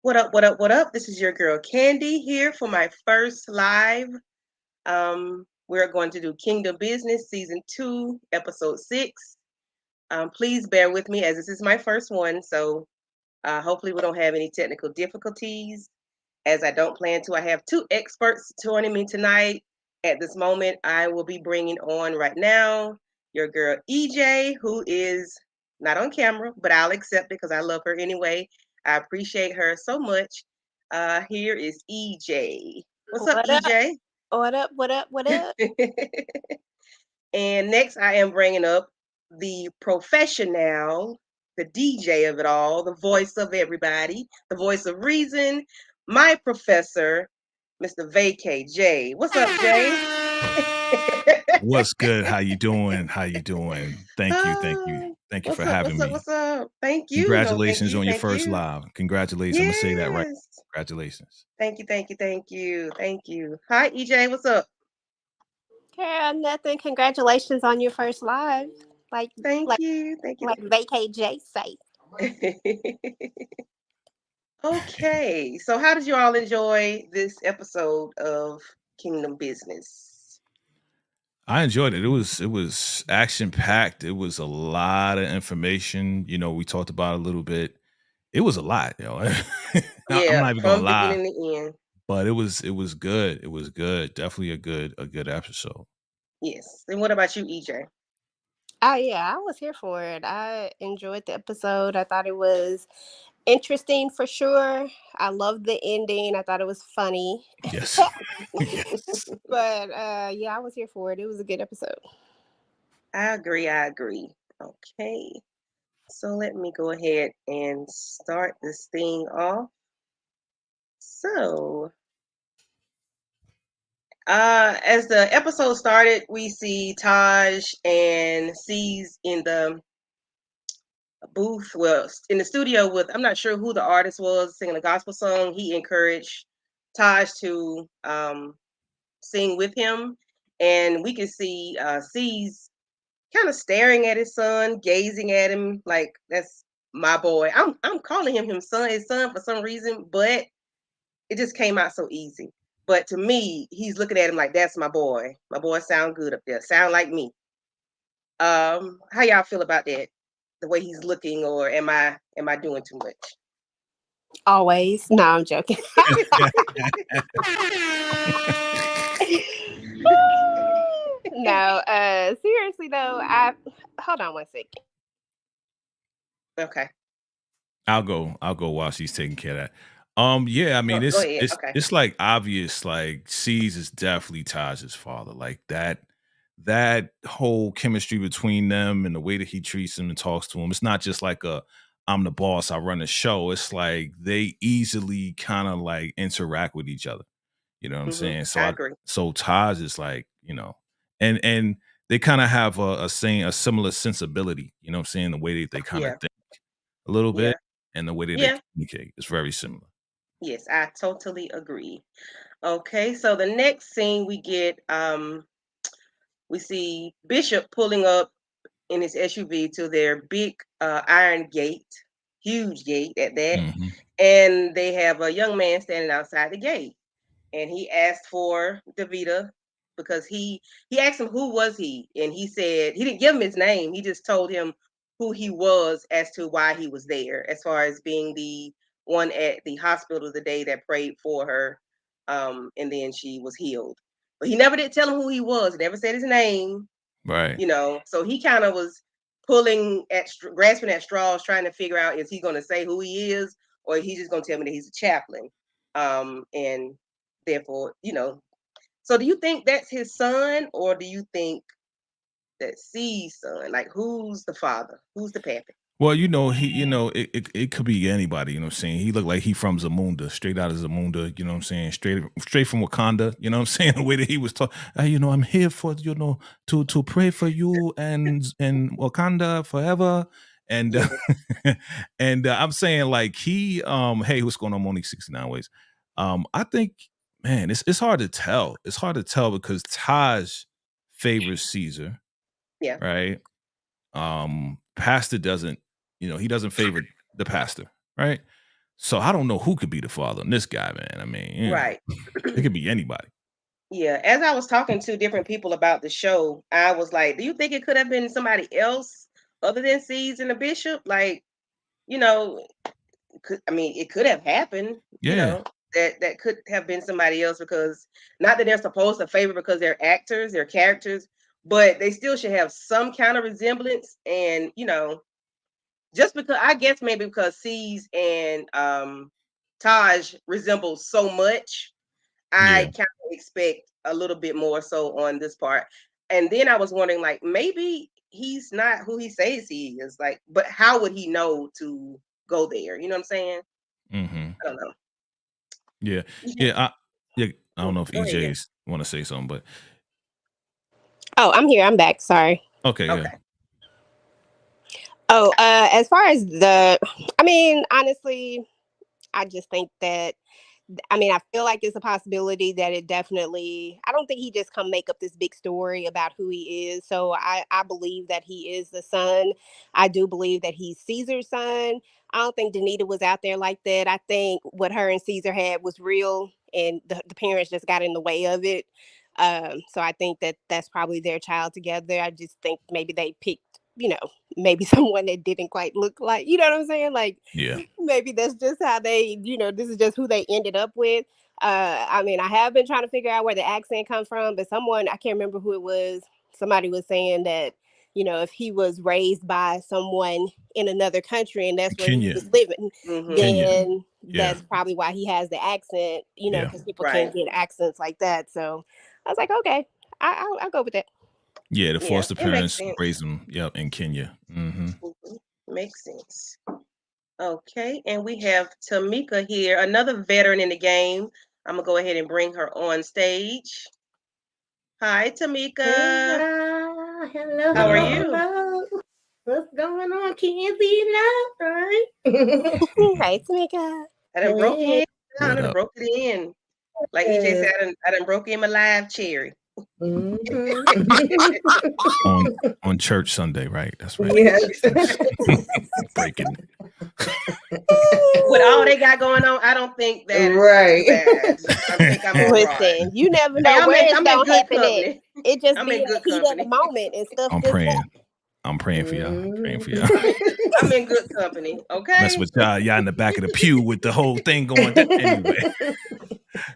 What up, what up, what up? This is your girl Candy here for my first live. We're going to do Kingdom Business Season 2, Episode 6. Please bear with me as this is my first one, so hopefully we don't have any technical difficulties. As I don't plan to, I have two experts joining me tonight. At this moment, I will be bringing on right now your girl EJ, who is not on camera, but I'll accept it because I love her anyway. I appreciate her so much. Here is EJ. What's up, What up? EJ? What up? What up? What up? And next, I am bringing up the professional, the DJ of it all, the voice of everybody, the voice of reason, my professor, Mr. VACAY-J. What's up, Jay? What's good? How you doing? How you doing? Thank you, thank you, thank you for What's up? having What's up? me. What's up? Thank you. No, thank Congratulations you. on your Thank first you. live. Congratulations. I'm gonna say that right. Yes. Congratulations. Thank you. Thank you. Thank you. Thank you. Hi, EJ. What's up? Girl, nothing. Congratulations on your first live. Like Thank like you. Thank you. like VACAYJ say. Okay, so how did you all enjoy this episode of Kingdom Business? I enjoyed it. It was action packed. It was a lot of information. We talked about it a little bit. It was a lot, I'm Yeah, not even gonna from lie, beginning to end. but it was good. It was good. Definitely a good episode. Yes. And what about you, EJ? Oh yeah, I was here for it. I enjoyed the episode. I thought it was interesting for sure. I loved the ending. I thought it was funny. Yes. Yes. But yeah, I was here for it. It was a good episode. I agree. I agree. Okay, so let me go ahead and start this thing off. So, as the episode started, we see Taj and C's in the booth, well, in the studio with, I'm not sure who the artist was singing a gospel song. He encouraged Taj to sing with him, and we can see C's kind of staring at his son, gazing at him like that's my boy. I'm calling him his son for some reason, but it just came out so easy. But to me, he's looking at him like that's my boy. My boy sound good up there, sound like me. How y'all feel about that? The way he's looking, or am I doing too much? Always. No, I'm joking. No, seriously though, I hold on one second. Okay, I'll go while she's taking care of that. Yeah, I go, mean go it's ahead. it's Okay, it's like obvious, like C's is definitely Taj's father. Like that whole chemistry between them and the way that he treats him and talks to him. It's not just like a I'm the boss, I run the show. It's like they easily kind of like interact with each other. You know what I'm saying? So I I agree. so Taj is like, and they kind of have a similar sensibility, you know what I'm saying? The way that they kind of Yeah, think a little bit yeah, and the way that they yeah. communicate is very similar. Yes, I totally agree. Okay, so the next scene we see Bishop pulling up in his SUV to their big iron gate, huge gate at that, Mhm. and they have a young man standing outside the gate, and he asked for Davita because he asked him who was he, and he said he didn't give him his name. He just told him who he was as to why he was there, as far as being the one at the hospital the day that prayed for her, and then she was healed. But he never did tell him who he was. He never said his name, Right. So he kind of was pulling at grasping at straws, trying to figure out, is he going to say who he is, or he's just going to tell me that he's a chaplain, and therefore, so do you think that's his son, or do you think that's C's son? Like, who's the father, who's the pappy? Well, it could be anybody, you know what I'm saying? He looked like he from Zamunda, straight out of Zamunda, you know what I'm saying? Straight from Wakanda, you know what I'm saying? The way that he was talking, I'm here for, to pray for you and Wakanda forever. And Yeah, and I'm saying like hey, what's going on, Monique 69 ways? I think, man, it's hard to tell. It's hard to tell because Taj favors Caesar, yeah, right? Pastor doesn't, he doesn't favor the pastor, right? So I don't know who could be the father in this guy, man. I mean, you know, Right. it could be anybody. Yeah. As I was talking to different people about the show, I was like, do you think it could have been somebody else other than C's and the Bishop? Like, you know, I mean, it could have happened, you Yeah. know, that could have been somebody else, because not that they're supposed to favor because they're actors, they're characters, but they still should have some kind of resemblance. And, you know, just because, I guess maybe because C's and Taj resemble so much, I Yeah. kind of expect a little bit more so on this part. And then I was wondering, like, maybe he's not who he says he is. Like, but how would he know to go there? You know what I'm saying? Mm-hmm. I don't know. Yeah. Yeah. Yeah. I don't know if Go ahead. Yeah. EJ's want to say something, but Oh, I'm here. I'm back. Sorry. okay. Yeah. Okay. Oh, as far as I mean, honestly, I just think that, I mean, I feel like it's a possibility that it definitely, I don't think he just come make up this big story about who he is. So I believe that he is the son. I do believe that he's Caesar's son. I don't think Danita was out there like that. I think what her and Caesar had was real, and the parents just got in the way of it. So I think that that's probably their child together. I just think maybe they picked, maybe someone that didn't quite look like, you know what I'm saying? Like, Yeah. maybe that's just how they, this is just who they ended up with. I mean, I have been trying to figure out where the accent comes from, but someone, I can't remember who it was, somebody was saying that, if he was raised by someone in another country and that's where he Kenya. was living, Mm-hmm. Kenya. then Yeah. that's probably why he has the accent, Yeah. because people Right. can't get accents like that. So I was like, okay, I'll go with that. Yeah. The Yeah, foster it makes parents sense. raised him. Yep. In Kenya. Mm-hmm. Makes sense. Okay, and we have Tamika here, another veteran in the game. I'm gonna go ahead and bring her on stage. Hi, Tamika. Hello, How are hello, you? hello. What's going on? Can't be love, right? Hey, Tamika. I done broke Hey, in. I What done up? broke it in. Like EJ said, I done broke in my live cherry. mhm. On church Sunday, right? That's right. Yes. Breaking. With all they got going on, I don't think that is Right. too bad. I think I'm all right. Listen, you never Hey, know I'm where in, it's I'm in gonna good happen at. company. It just I'm be in in the good heat of the company. moment and stuff I'm just praying. happen. I'm praying for y'all. Praying for y'all. I'm in good company. Mess Okay. with y'all in the back of the pew with the whole thing going down. Anyway,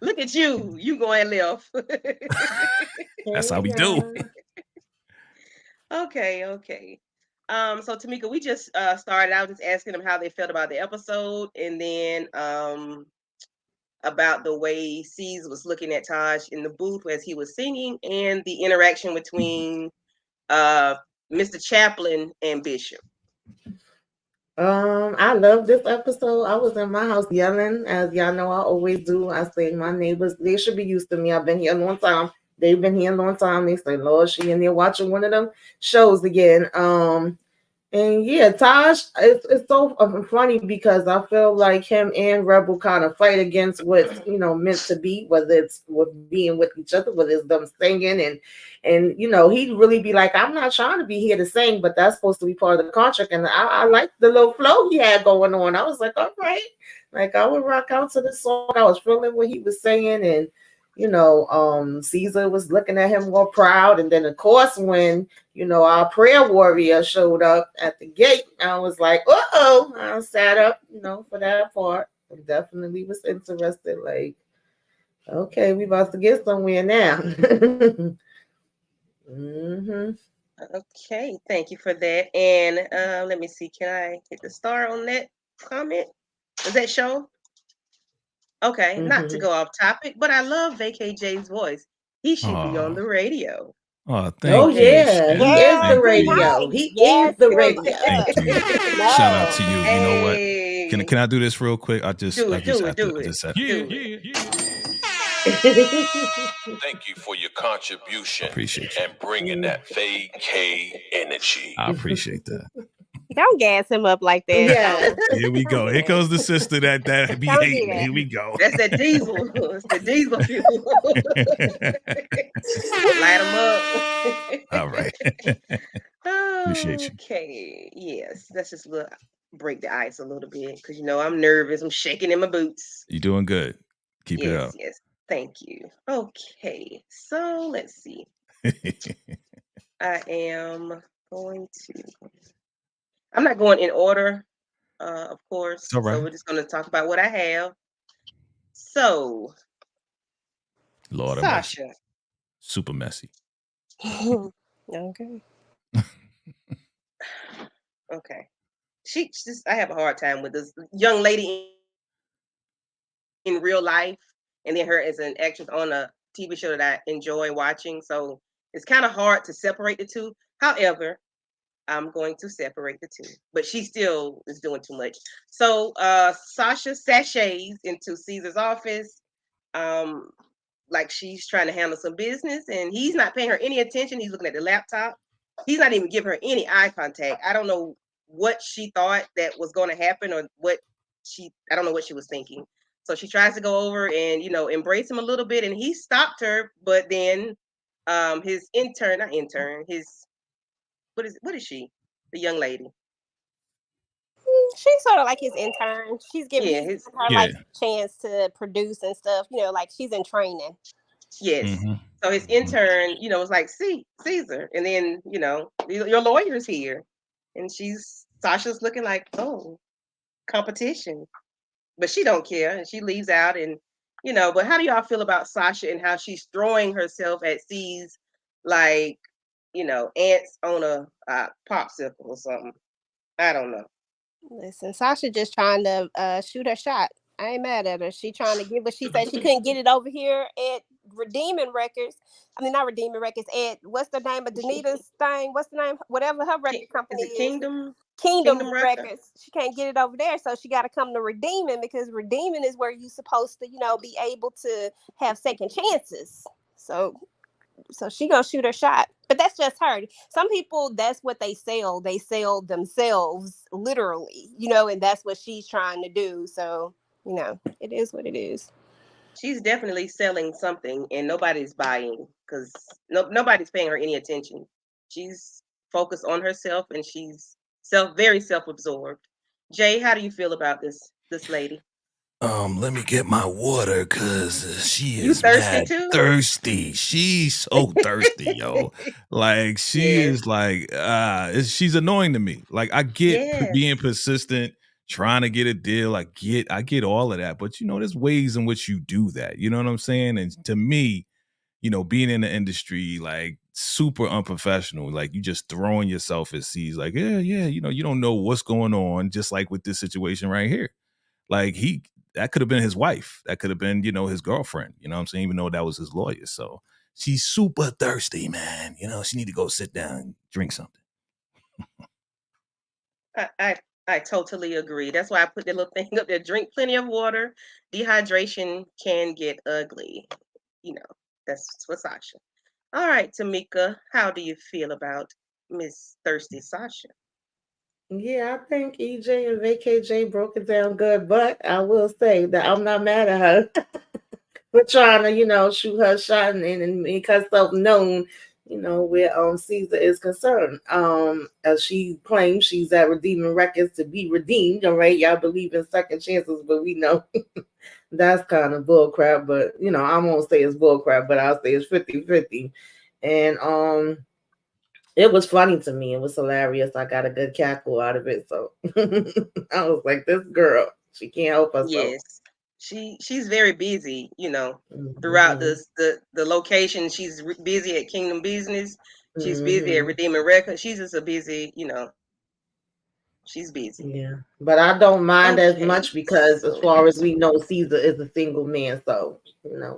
Look at you. You going left. that's how we do. Okay. So Tamika, we just started out just asking them how they felt about the episode, and then about the way C's was looking at Taj in the booth as he was singing, and the interaction between Mr. Chaplin and Bishop. I love this episode. I was in my house yelling, as y'all know I always do. I say my neighbors, they should be used to me. I've been here a long time. They've been here a long time. They say, Lord, she in there watching one of them shows again. And yeah, Taj, it's so funny because I feel like him and Rebel kind of fight against what's meant to be, whether it's with being with each other, whether it's them singing and he'd really be like, I'm not trying to be here to sing, but that's supposed to be part of the contract. And I like the little flow he had going on. I was like, all right, like I would rock out to this song. I was feeling what he was saying, and Caesar was looking at him more proud. And then of course when our prayer warrior showed up at the gate, I was like, uh-oh. I sat up, for that part. I definitely was interested. Like, okay, we about to get somewhere now. Mm-hmm. Okay, thank you for that. And let me see, can I hit the star on that comment? Does that show? Okay, not to Mm-hmm. go off topic, but I love VACAYJ's voice. He should be on Oh, the radio. oh, Oh thank you. yeah, he is Yes, the Thank good you. radio. night. He Yes, is the Tamika. radio. Thank you. No. Shout out to you. You know what? Hey, Can I do this real quick? I just do I it, just do it, have to. do I it, just have. do it. Thank you for your contribution Appreciate you. and bringing that vacay energy. I appreciate that. Don't gas him up like that. Yeah. Here we go. Here goes the sister that be Don't do hating. that. Here we go. That's that diesel. It's the diesel fuel. Light them up. All right. Appreciate you. Okay, yes, that's just a little break the ice a little bit because I'm nervous. I'm shaking in my boots. You're doing good. Keep it Yes, up. yes. Thank you. Okay, so let's see. I am going to. I'm not going in order, of course. It's all So right. we're just going to talk about what I have. So, Lord have mercy. Sasha. Super messy. Okay. Okay. I have a hard time with this young lady in real life, and then her as an actress on a TV show that I enjoy watching. So it's kind of hard to separate the two. However, I'm going to separate the two, but she still is doing too much. So Sasha sachets into Caesar's office, um, like she's trying to handle some business, and he's not paying her any attention. He's looking at the laptop. He's not even giving her any eye contact. I don't know what she thought that was going to happen, or I don't know what she was thinking. So she tries to go over and embrace him a little bit, and he stopped her. But then, his intern, not intern, his what is she? The young lady. She's sort of like his intern. Yeah, He's his giving her Yeah. like chance to produce and stuff. Like she's in training. yes. Mm-hmm. So his intern, was like, "See, Caesar," and then your lawyer's here, and Sasha's looking like, "Oh, competition," but she don't care, and she leaves out, and But how do y'all feel about Sasha and how she's throwing herself at C's like ants on a popsicle or something? I don't know. Listen, Sasha just trying to shoot her shot. I ain't mad at her. She trying to get what she said she couldn't get it over here at Redeeming Records. I mean, not Redeeming Records. At what's the name of Danita's thing? What's the name? Whatever her record company Is it is. Kingdom? Kingdom Kingdom Record? Records. She can't get it over there, so she got to come to Redeeming because Redeeming is where you're supposed to, be able to have second chances. So she gonna shoot her shot, but that's just her. Some people, that's what they sell. They sell themselves literally, and that's what she's trying to do. So it is what it is. She's definitely selling something, and nobody's buying because nobody's paying her any attention. She's focused on herself, and she's very self-absorbed. Jay, how do you feel about this lady? Let me get my water because she You is thirsty mad too? thirsty. She's so thirsty, yo. Like she Yes. is like she's annoying to me. Like I get Yes. being persistent, trying to get a deal. I get all of that, but there's ways in which you do that. You know what I'm saying? And to me, being in the industry, like super unprofessional, like you just throwing yourself at seas, like yeah, you don't know what's going on. Just like with this situation right here. Like that could have been his wife. That could have been, his girlfriend. You know what I'm saying? Even though that was his lawyer. So she's super thirsty, man. She need to go sit down and drink something. I totally agree. That's why I put that little thing up there. Drink plenty of water. Dehydration can get ugly. That's for Sasha. All right, Tamika, how do you feel about Miss Thirsty Sasha? Yeah, I think EJ and VACAY broke it down good, but I will say that I'm not mad at her for trying to, shoot her shot and make herself known, where Caesar is concerned. As she claims she's at Redeeming Records to be redeemed. All right, y'all believe in second chances, but we know that's kind of bull crap. But I won't say it's bull crap, but I'll say it's 50-50. And it was funny to me. It was hilarious. I got a good cackle out of it. So I was like, this girl, she can't help herself. Yes, she's very busy. Throughout Mm-hmm. the location. She's busy at Kingdom Business. She's busy at Mm-hmm. Redeeming Records. She's just a busy. She's busy. Yeah, but I don't mind as Okay, much because, as so far as we know, Caesar is a single man. So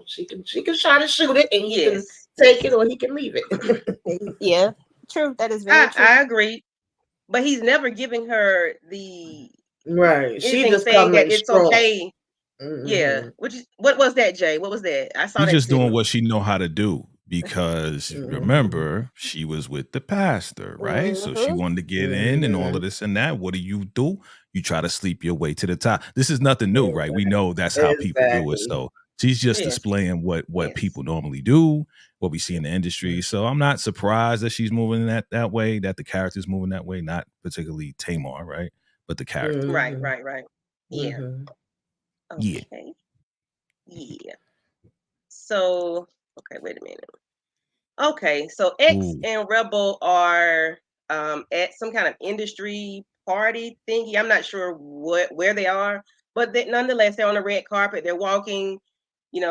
she can try to shoot it, and he can yes, take it yes, or he can leave it. Yeah, true. That is very true. I agree. But he's never giving her the Right. She anything just saying that coming it's strong. okay. Yeah. Mm-hmm. What was that, Jay? What was that? I saw She's that just doing too. what she know how to do because Mm-hmm. remember, she was with the pastor, right? So she Mm-hmm. wanted to get in and all Mm-hmm. of this and that. What do? You try to sleep your way to the top. This is nothing new, right? We know that's how people do it. Exactly. So she's just Yes. displaying what Yes. people normally do, what we see in the industry. So I'm not surprised that she's moving that way, that the character's moving that way, not particularly Tamar, right? but the character. Right. Yeah. Yeah. Okay. Yeah. So, okay, wait a minute. Okay, so X Ooh. and Rebel are at some kind of industry party thingy. I'm not sure where they are, but nonetheless, they're on the red carpet. They're walking.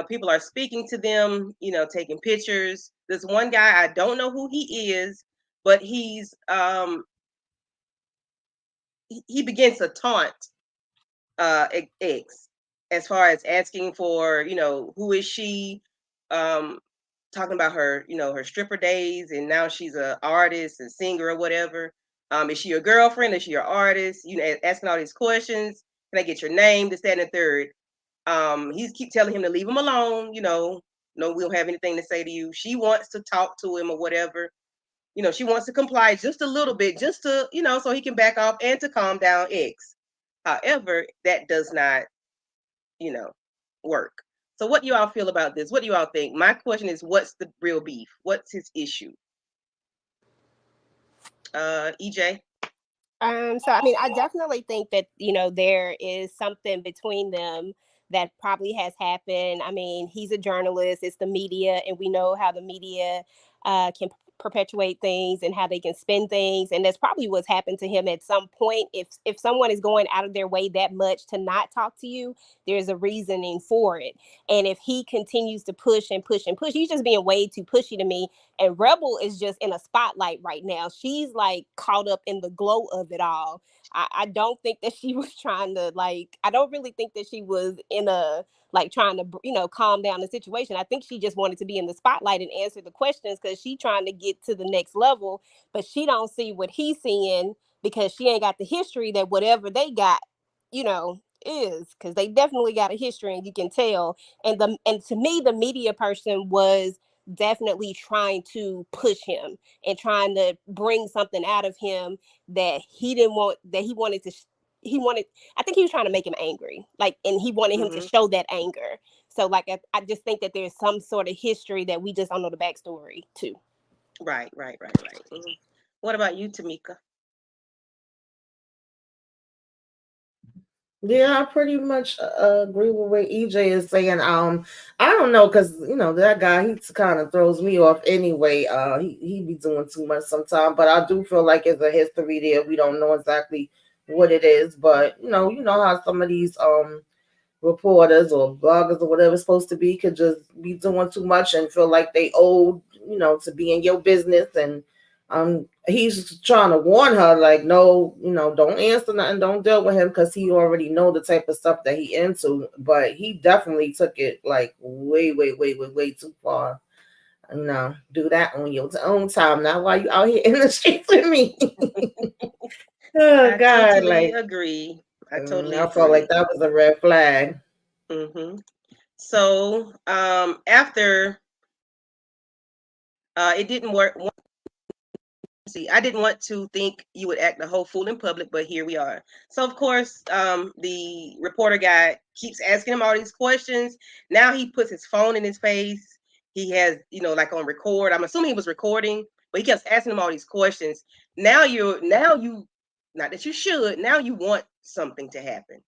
People are speaking to them. Taking pictures. This one guy, I don't know who he is, but he begins to taunt X as far as asking for, who is she, um, talking about her, her stripper days, and now she's a artist and singer or whatever. Is she your girlfriend? Is she your artist? Asking all these questions. Can I get your name? This, that, and the third. He's keep telling him to leave him alone. No, we don't have anything to say to you. She wants to talk to him or whatever. She wants to comply just a little bit, just to, so he can back off and to calm down X. However, that does not, work. So what do you all feel about this? What do you all think? My question is, what's the real beef? What's his issue? EJ? So I mean, I definitely think that, there is something between them that probably has happened. I mean, he's a journalist, it's the media, and we know how the media can perpetuate things and how they can spin things, and that's probably what's happened to him at some point. If someone is going out of their way that much to not talk to you, there's a reasoning for it. And if he continues to push and push and push, he's just being way too pushy to me. And Rebel is just in a spotlight right now. She's like caught up in the glow of it all. I don't think that she was trying to, like, I don't really think that she was in a, like, trying to, calm down the situation. I think she just wanted to be in the spotlight and answer the questions because she's trying to get to the next level, but she don't see what he's seeing because she ain't got the history that whatever they got, is, because they definitely got a history and you can tell. And to me, the media person was definitely trying to push him and trying to bring something out of him that he didn't want, that he wanted to he wanted, I think he was trying to make him angry, like, and he wanted him to show that anger. So like I just think that there's some sort of history that we just don't know the backstory to. Right. What about you, Tamika? Yeah, I pretty much agree with what EJ is saying. I don't know, because that guy, he kind of throws me off anyway. He be doing too much sometimes, but I do feel like there's a history there. We don't know exactly what it is, but you know how some of these reporters or bloggers or whatever it's supposed to be could just be doing too much and feel like they owed, to be in your business. And he's trying to warn her, like, no, don't answer nothing, don't deal with him, because he already know the type of stuff that he into. But he definitely took it like way, way, way, way, way too far. No, do that on your own time, not while you out here in the streets with me. Oh I God, totally like agree. I totally I felt like agree. that was a red flag. So after it didn't work. See, I didn't want to think you would act a whole fool in public, but here we are. So, of course, the reporter guy keeps asking him all these questions. Now he puts his phone in his face. He has, like on record. I'm assuming he was recording, but he kept asking him all these questions. Now you, not that you should, now you want something to happen.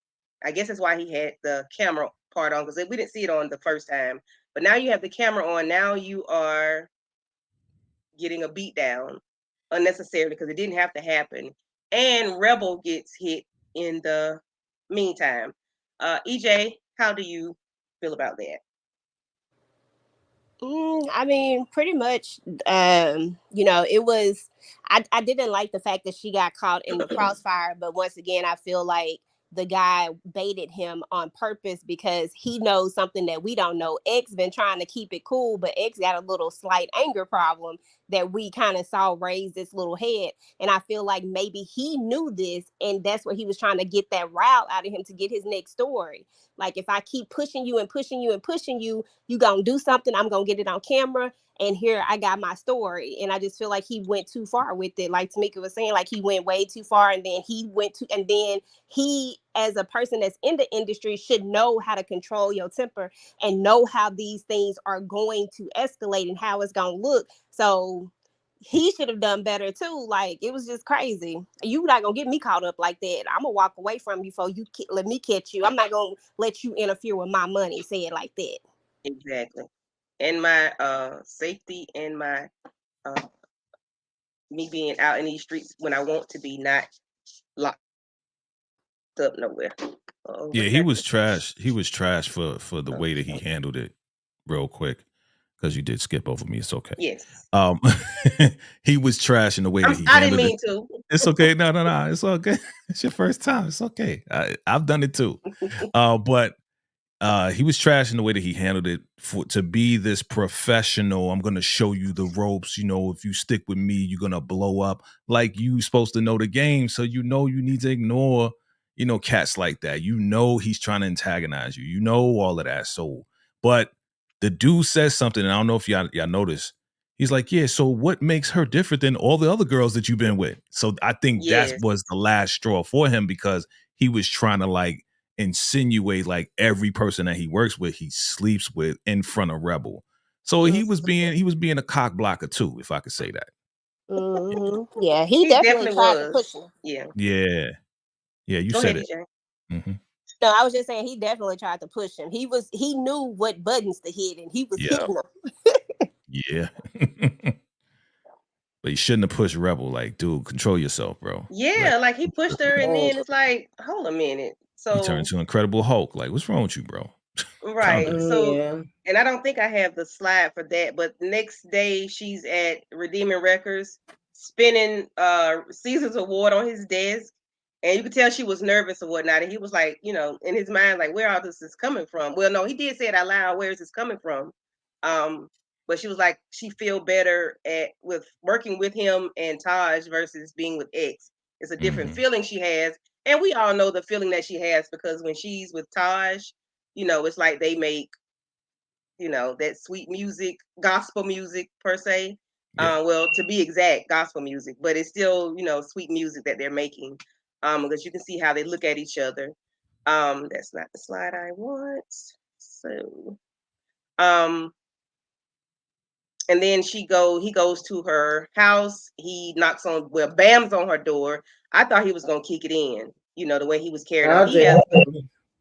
I guess that's why he had the camera part on, because we didn't see it on the first time. But now you have the camera on. Now you are getting a beat down unnecessarily because it didn't have to happen. And Rebel gets hit in the meantime. EJ, how do you feel about that? I mean, pretty much, it was, I didn't like the fact that she got caught in the crossfire, but once again, I feel like the guy baited him on purpose because he knows something that we don't know. X been trying to keep it cool, but X got a little slight anger problem that we kind of saw raise this little head. And I feel like maybe he knew this, and that's what he was trying to get that rile out of him to get his next story. Like, if I keep pushing you and pushing you and pushing you, you gonna do something, I'm gonna get it on camera, and here I got my story. And I just feel like he went too far with it. Like Tamika was saying, like, he went way too far, and then he, as a person that's in the industry, should know how to control your temper and know how these things are going to escalate and how it's gonna look. So he should have done better too. Like, it was just crazy. You not gonna get me caught up like that. I'm gonna walk away from you before you let me catch you. I'm not gonna let you interfere with my money. Say it like that. Exactly. And my safety and my uh me being out in these streets when I want to be, not locked up nowhere. Oh, Yeah, what did he I was do? trash. He was trash for the way that he Okay. handled it. Real quick, because you did skip over me. It's okay. Yes. Um, he was trash in the way that he I didn't handled it. mean to. It's okay. No, no, no. It's okay. It's your first time. It's okay. I've done it too. But he was trash in the way that he handled it. For to be this professional, I'm gonna show you the ropes. You know, if you stick with me, you're gonna blow up. Like, you supposed to know the game, so you know you need to ignore, cats like that. You know he's trying to antagonize you. You know all of that. So, but the dude says something, and I don't know if y'all notice. He's like, yeah. So what makes her different than all the other girls that you've been with? So I think that Yes. was the last straw for him, because he was trying to like insinuate like every person that he works with, he sleeps with in front of Rebel. So he was being a cock blocker too, if I could say that. Yeah, he He definitely definitely tried to push was. him. Yeah. Yeah. Yeah, you Go said ahead, it. EJ. Hmm. No, I was just saying he definitely tried to push him. He knew what buttons to hit, and he was Yeah. hitting them. Yeah. But he shouldn't have pushed Rebel. Like, dude, control yourself, bro. Like, Yeah, like he pushed her, and then it's like, hold a minute. he turned So to Incredible Hulk. Like, what's wrong with you, bro? Calm right. down. So, Yeah. and I don't think I have the slide for that, but next day she's at Redeeming Records spinning Caesar's award on his desk. And you could tell she was nervous or whatnot. And he was like, in his mind, like, where all this is coming from. Well, no, he did say it out loud, where is this coming from? Um, but she was like, she feel better with working with him and Taj versus being with X. It's a different Hmm. feeling she has. And we all know the feeling that she has, because when she's with Taj, it's like they make, that sweet music, gospel music per se. Yeah. Well, to be exact, gospel music, but it's still, sweet music that they're making. Because you can see how they look at each other. That's not the slide I want. So, um, and then he goes to her house. He knocks on, well, bams on her door. I thought he was gonna kick it in, the way he was carrying on. I did.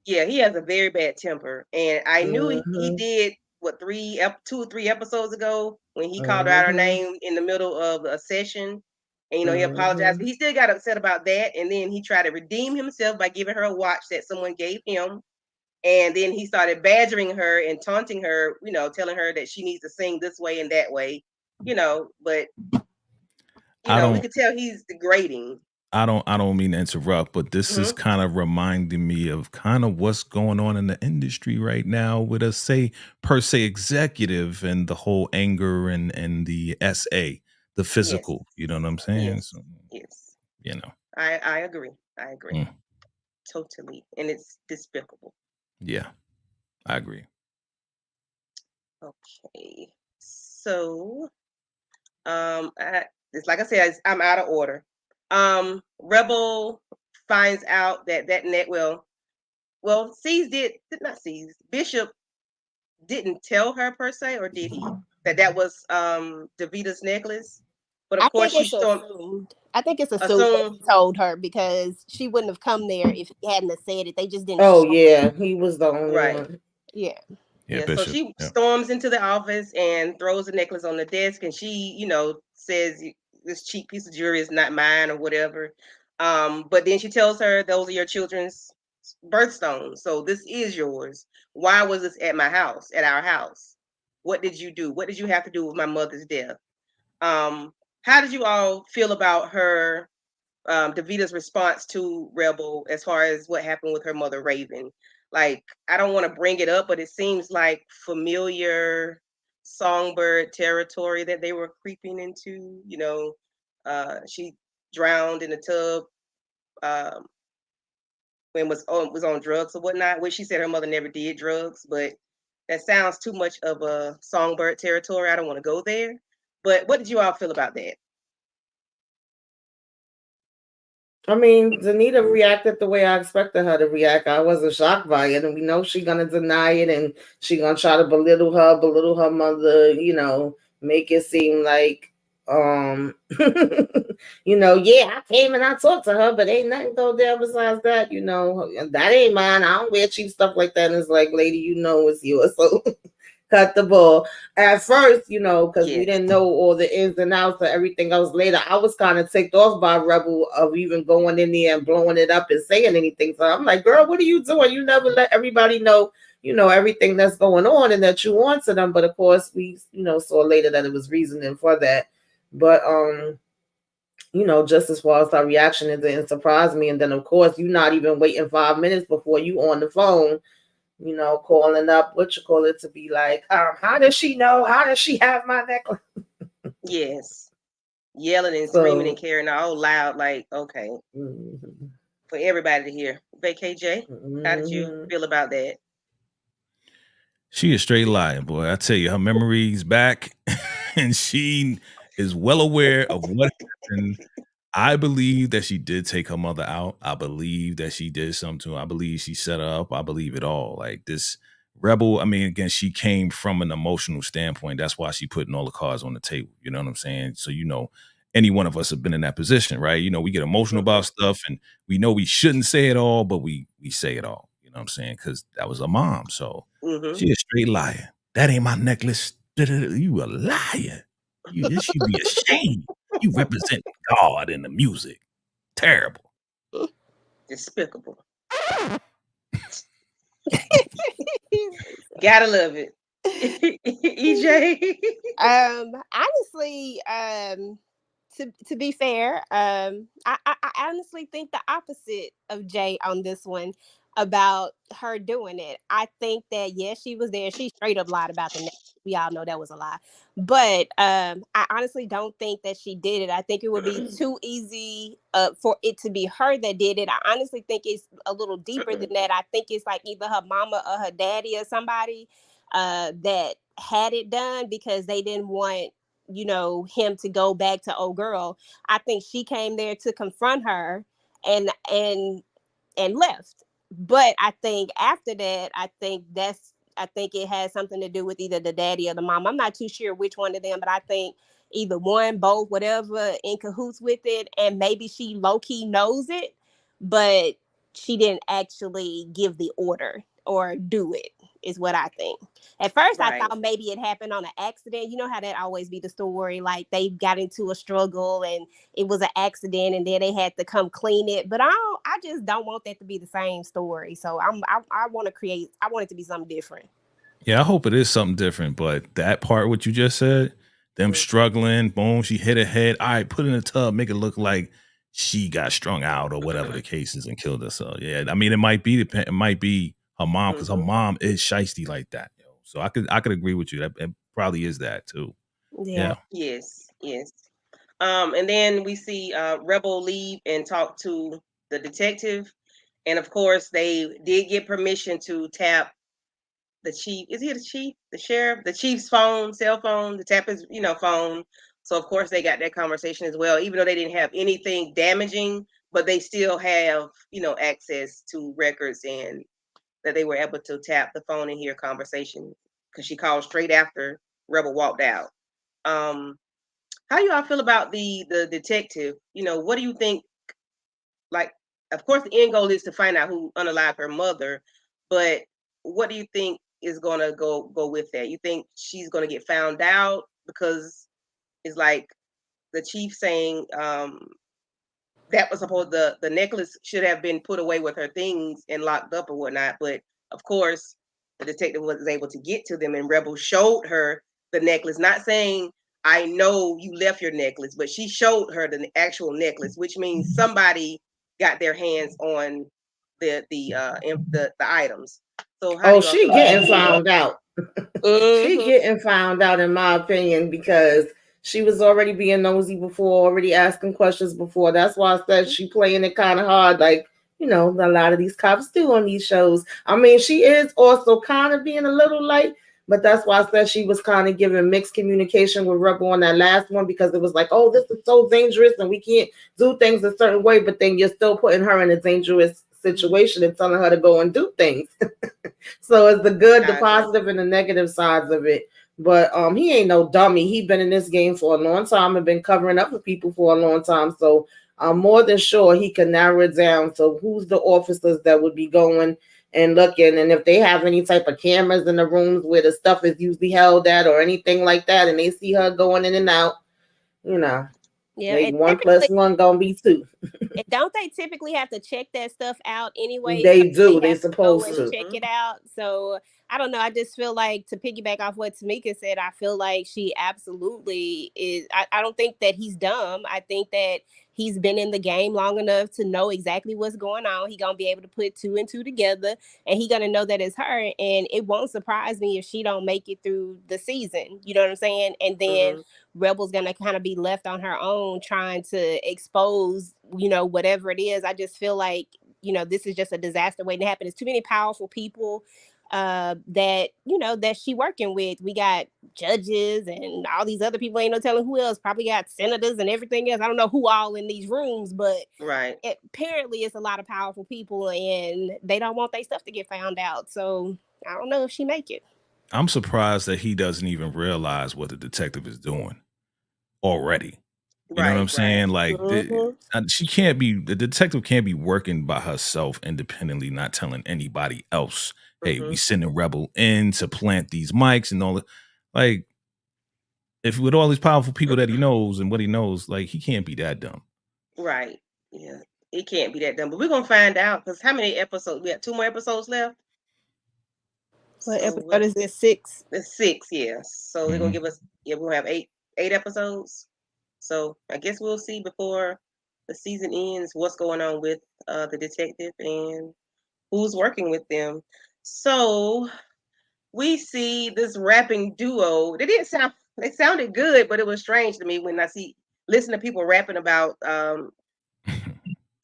Yeah, he has a very bad temper, and I knew he Mm-hmm. did what 2 or 3 episodes ago when he called her out her Mm-hmm. name in the middle of a session, and he apologized, Mm-hmm. but he still got upset about that, and then he tried to redeem himself by giving her a watch that someone gave him, and then he started badgering her and taunting her, telling her that she needs to sing this way and that way, but I we don't could tell he's degrading. I don't mean to interrupt, but this is Hmm. kind of reminding me of kind of what's going on in the industry right now with a per se executive and the whole anger and the SA, the Yes, physical. You know what I'm saying? yes, So, yes. you know. I agree. I agree. Mm, Totally. And it's despicable. yeah, I agree. Okay. So, it's like I said, I'm out of order. Rebel finds out that net, well, not C's, Bishop didn't tell her per se, or did he? That was Davita's necklace. But of I course think she it's stormed assumed. I think it's assumed that assumed. he told her because she wouldn't have come there if he hadn't have said it. They just didn't Oh show. yeah, he was the only Right. one. Yeah. Yeah, Yeah, so Bishop. she Yeah. storms into the office and throws the necklace on the desk, and she, says this cheap piece of jewelry is not mine or whatever. But then she tells her those are your children's birthstones, so this is yours. Why was this at my house, at our house? What did you do? What did you have to do with my mother's death? How did you all feel about her Davita's response to Rebel as far as what happened with her mother Raven? Like, I don't want to bring it up, but it seems like familiar songbird territory that they were creeping into. She drowned in a tub um, when was on drugs or whatnot, which she said her mother never did drugs, but that sounds too much of a songbird territory. I don't want to go there. But what did you all feel about that? I mean, Zanita reacted the way I expected her to react. I wasn't shocked by it, and we know she's gonna deny it, and she gonna try to belittle her mother. Make it seem like, Yeah, I came and I talked to her, but ain't nothing go down besides that. That ain't mine. I don't wear cheap stuff like that. And it's like, lady, it's yours. So cut the ball. At first, because we didn't know all the ins and outs of everything else later, I was kind of ticked off by Rebel of even going in there and blowing it up and saying anything. So I'm like, girl, what are you doing? You never let everybody know, everything that's going on and that you want to them. But of course, we, saw later that it was reasoning for that. But, just as far as our reaction, it didn't surprise me. And then, of course, you're not even waiting 5 minutes before you on the phone, calling up, to be like, how does she know? How does she have my necklace? Yes. Yelling and screaming and carrying all loud, like, okay. Mm-hmm. For everybody to hear. VACAY, how did you feel about that? She is straight lying, boy. I tell you, her memory's back and she is well aware of what happened. I believe that she did take her mother out. I believe that she did something to her. I believe she set her up. I believe it all. Like this Rebel, I mean, again, she came from an emotional standpoint. That's why she putting all the cards on the table. You know what I'm saying? So, any one of us have been in that position, right? We get emotional about stuff and we know we shouldn't say it all, but we say it all. You know what I'm saying? Because that was her mom. So she a straight liar. That ain't my necklace. You a liar. You should be ashamed. You represent God in the music. Terrible. Despicable. Gotta love it. EJ. Honestly, to be fair, I honestly think the opposite of Jay on this one about her doing it. I think that yes, she was there. She straight up lied about the necklace. We all know that was a lie. But I honestly don't think that she did it. I think it would be too easy for it to be her that did it. I honestly think it's a little deeper than that. I think it's like either her mama or her daddy or somebody that had it done because they didn't want him to go back to old girl. I think she came there to confront her and left. But I think after that, I think it has something to do with either the daddy or the mom. I'm not too sure which one of them, but I think either one, both, whatever, in cahoots with it. And maybe she low-key knows it, but she didn't actually give the order or do it, is what I think. At first, right. I thought maybe it happened on an accident. You know how that always be the story. Like they got into a struggle and it was an accident and then they had to come clean it. But I just don't want that to be the same story. So I want it to be something different. Yeah, I hope it is something different. But that part, what you just said, them struggling, boom, she hit her head. All right, put it in a tub, make it look like she got strung out or whatever the case is and killed herself. Yeah, I mean, it might be her mom because her mom is shiesty like that. So I could agree with you. That it probably is that too. Yeah. Yes. And then we see Rebel leave and talk to the detective, and of course they did get permission to tap the chief. Is he the chief? The sheriff? The chief's cell phone, to tap his phone. So of course they got that conversation as well, even though they didn't have anything damaging, but they still have access to records and that they were able to tap the phone and hear conversation because she called straight after Rebel walked out. How do y'all feel about the detective? What do you think? Like, of course, the end goal is to find out who unalived her mother, but what do you think is gonna go with that? You think she's gonna get found out because it's like the chief saying that was supposed the necklace should have been put away with her things and locked up or whatnot, but of course the detective was able to get to them and Rebel showed her the necklace, not saying I know you left your necklace, but she showed her the actual necklace, which means somebody got their hands on the items. So she getting found out. She getting found out, in my opinion, because she was already being nosy before, already asking questions before. That's why I said she playing it kind of hard, like a lot of these cops do on these shows. I mean, she is also kind of being a little light, but that's why I said she was kind of giving mixed communication with Rebel on that last one because it was like, oh, this is so dangerous and we can't do things a certain way, but then you're still putting her in a dangerous situation and telling her to go and do things. So it's the good, the positive, and the negative sides of it. But he ain't no dummy. He been in this game for a long time and been covering up for people for a long time. So I'm more than sure he can narrow it down. So who's the officers that would be going and looking, and if they have any type of cameras in the rooms where the stuff is usually held at or anything like that, and they see her going in and out, Yeah, like and 1 typically, + 1 gonna be 2. and don't they typically have to check that stuff out anyway? So They do. they They have to go supposed and to. check it out. So I don't know. I just feel like, to piggyback off what Tamika said, I feel like she absolutely is. I don't think that he's dumb. I think that he's been in the game long enough to know exactly what's going on. He gonna be able to put 2 and 2 together, and he gonna know that it's her. And it won't surprise me if she don't make it through the season. You know what I'm saying? And then Rebel's gonna kind of be left on her own trying to expose, whatever it is. I just feel like, this is just a disaster waiting to happen. There's too many powerful people that she working with. We got judges and all these other people, ain't no telling who else, probably got senators and everything else. I don't know who all in these rooms, but apparently it's a lot of powerful people, and they don't want their stuff to get found out. So I don't know if she make it. I'm surprised that he doesn't even realize what the detective is doing already. You know what I'm saying? Like, the detective can't be working by herself independently, not telling anybody else, hey, we sending Rebel in to plant these mics and all that. Like, if with all these powerful people that he knows and what he knows, like, he can't be that dumb. Right. Yeah. It can't be that dumb. But we're going to find out, because how many episodes? We have 2 more episodes left. What episode is this? 6? It's 6, yes. So they're going to give us, we'll have 8 episodes. So I guess we'll see before the season ends what's going on with the detective and who's working with them. So we see this rapping duo. They sounded good, but it was strange to me when listen to people rapping about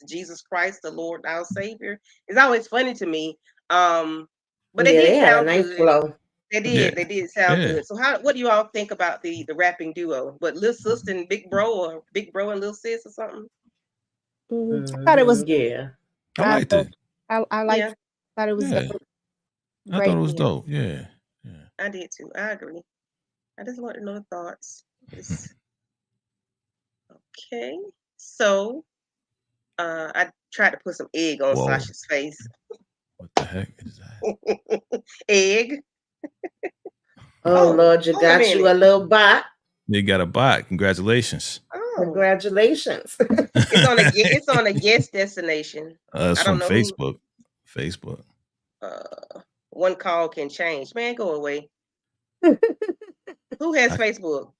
Jesus Christ, the Lord, our Savior. It's always funny to me. But they did sound nice good. flow. They did sound good. So what do you all think about the rapping duo? But Lil Sis and Big Bro, or Big Bro and Lil Sis or something? I thought it was I liked it. I liked thought it was dope. I thought it was dope. Yeah. I did too. I agree. I just want to know the thoughts. Okay. So I tried to put some egg on Sasha's face. What the heck is that? Egg. Oh Lord, you got you a little bot. You got a bot. Congratulations. Oh. Congratulations. It's on a guest destination. It's from Facebook. Facebook. One call can change. Man, go away. Who has Facebook?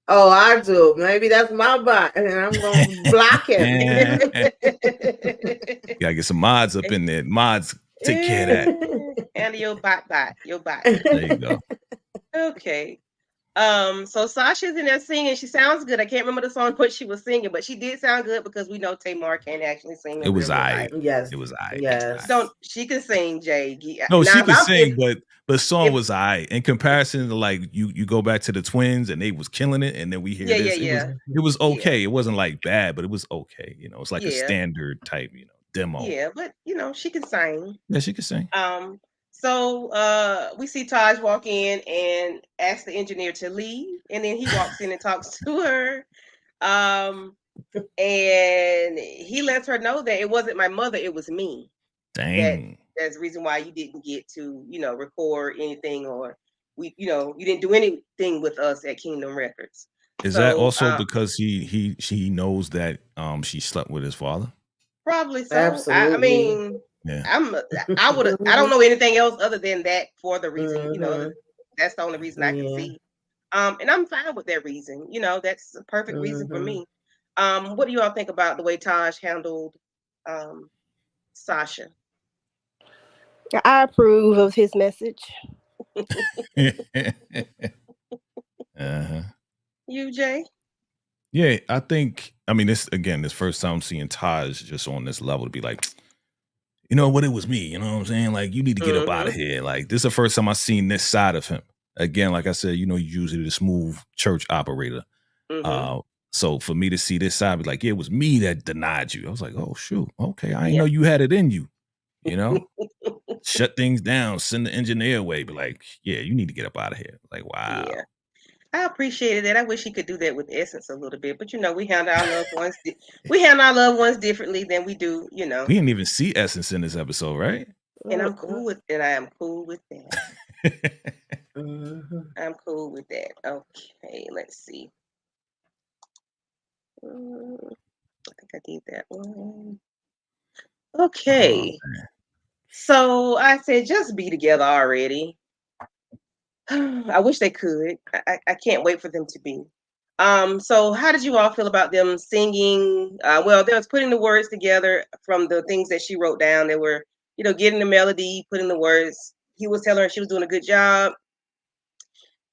Oh, I do. Maybe that's my bot, and I'm gonna block him. Gotta get some mods up in there. Mods, take care of that. And your bot. Your bot. There you go. Okay. So Sasha's in there singing. She sounds good. I can't remember the song what she was singing, but she did sound good, because we know Tamar can't actually sing. It was I. Yes. It was I. Yes. She can sing, Jay. No, she could sing, but the song was I. In comparison to, like, you go back to the Twins and they was killing it, and then we hear this. It was okay. It wasn't like bad, but it was okay. It's like a standard type, demo. Yeah, but she can sing. Yeah, she can sing. So we see Taj walk in and ask the engineer to leave, and then he walks in and talks to her. And he lets her know that it wasn't my mother, it was me. Dang. That's the reason why you didn't get to, record anything, or you didn't do anything with us at Kingdom Records. Is that also because she knows that she slept with his father? Probably so. Absolutely. I mean, I don't know anything else other than that for the reason, that's the only reason I can see. And I'm fine with that reason. That's a perfect reason for me. What do you all think about the way Taj handled Sasha? I approve of his message. You, Jay? Yeah, I think, this first time seeing Taj just on this level to be like, you know what, it was me, you know what I'm saying? Like, you need to get up out of here. Like, this is the first time I've seen this side of him. Again, like I said, he's usually the smooth church operator. So for me to see this side, be like, yeah, it was me that denied you. I was like, oh, shoot. Okay, I didn't know you had it in you, shut things down, send the engineer away, be like, yeah, you need to get up out of here. Like, wow. Yeah. I appreciated that. I wish he could do that with Essence a little bit, but we handle our loved ones. We handle our loved ones differently than we do, We didn't even see Essence in this episode, right? And I'm cool with it. I am cool with that. Mm-hmm. I'm cool with that. Okay, let's see. I think I did that one. Okay. So I said, just be together already. I wish they could. I can't wait for them to be. So how did you all feel about them singing? Well, they was putting the words together from the things that she wrote down. They were, getting the melody, putting the words. He was telling her she was doing a good job.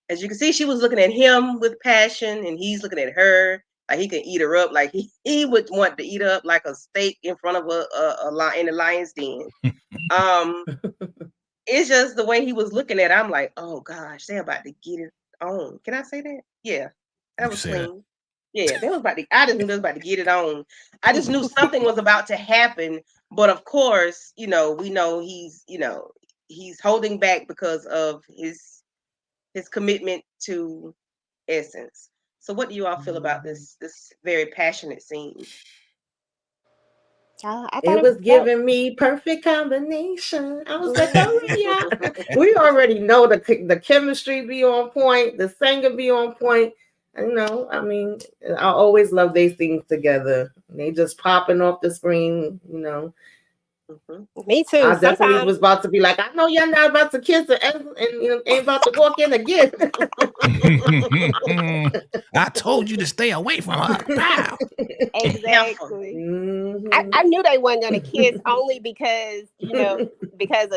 As you can see, she was looking at him with passion, and he's looking at her like he could eat her up. Like he would want to eat her up like a steak in front of a lion in the lion's den. It's just the way he was looking at it. I'm like, oh gosh, they're about to get it on. Can I say that? Yeah, that was clean. Yeah, they was about to. I just knew they was about to get it on. I just knew something was about to happen. But of course, we know he's holding back because of his commitment to Essence. So, what do you all feel about this very passionate scene? I It thought was giving me perfect combination. I was like, oh yeah, we already know the chemistry be on point, the singer be on point. I mean, I always love they scenes together. They just popping off the screen, Me too. I definitely was about to be like, I know y'all not about to kiss and ain't about to walk in again. I told you to stay away from her. Wow. Exactly. Mm-hmm. I knew they weren't gonna kiss only because because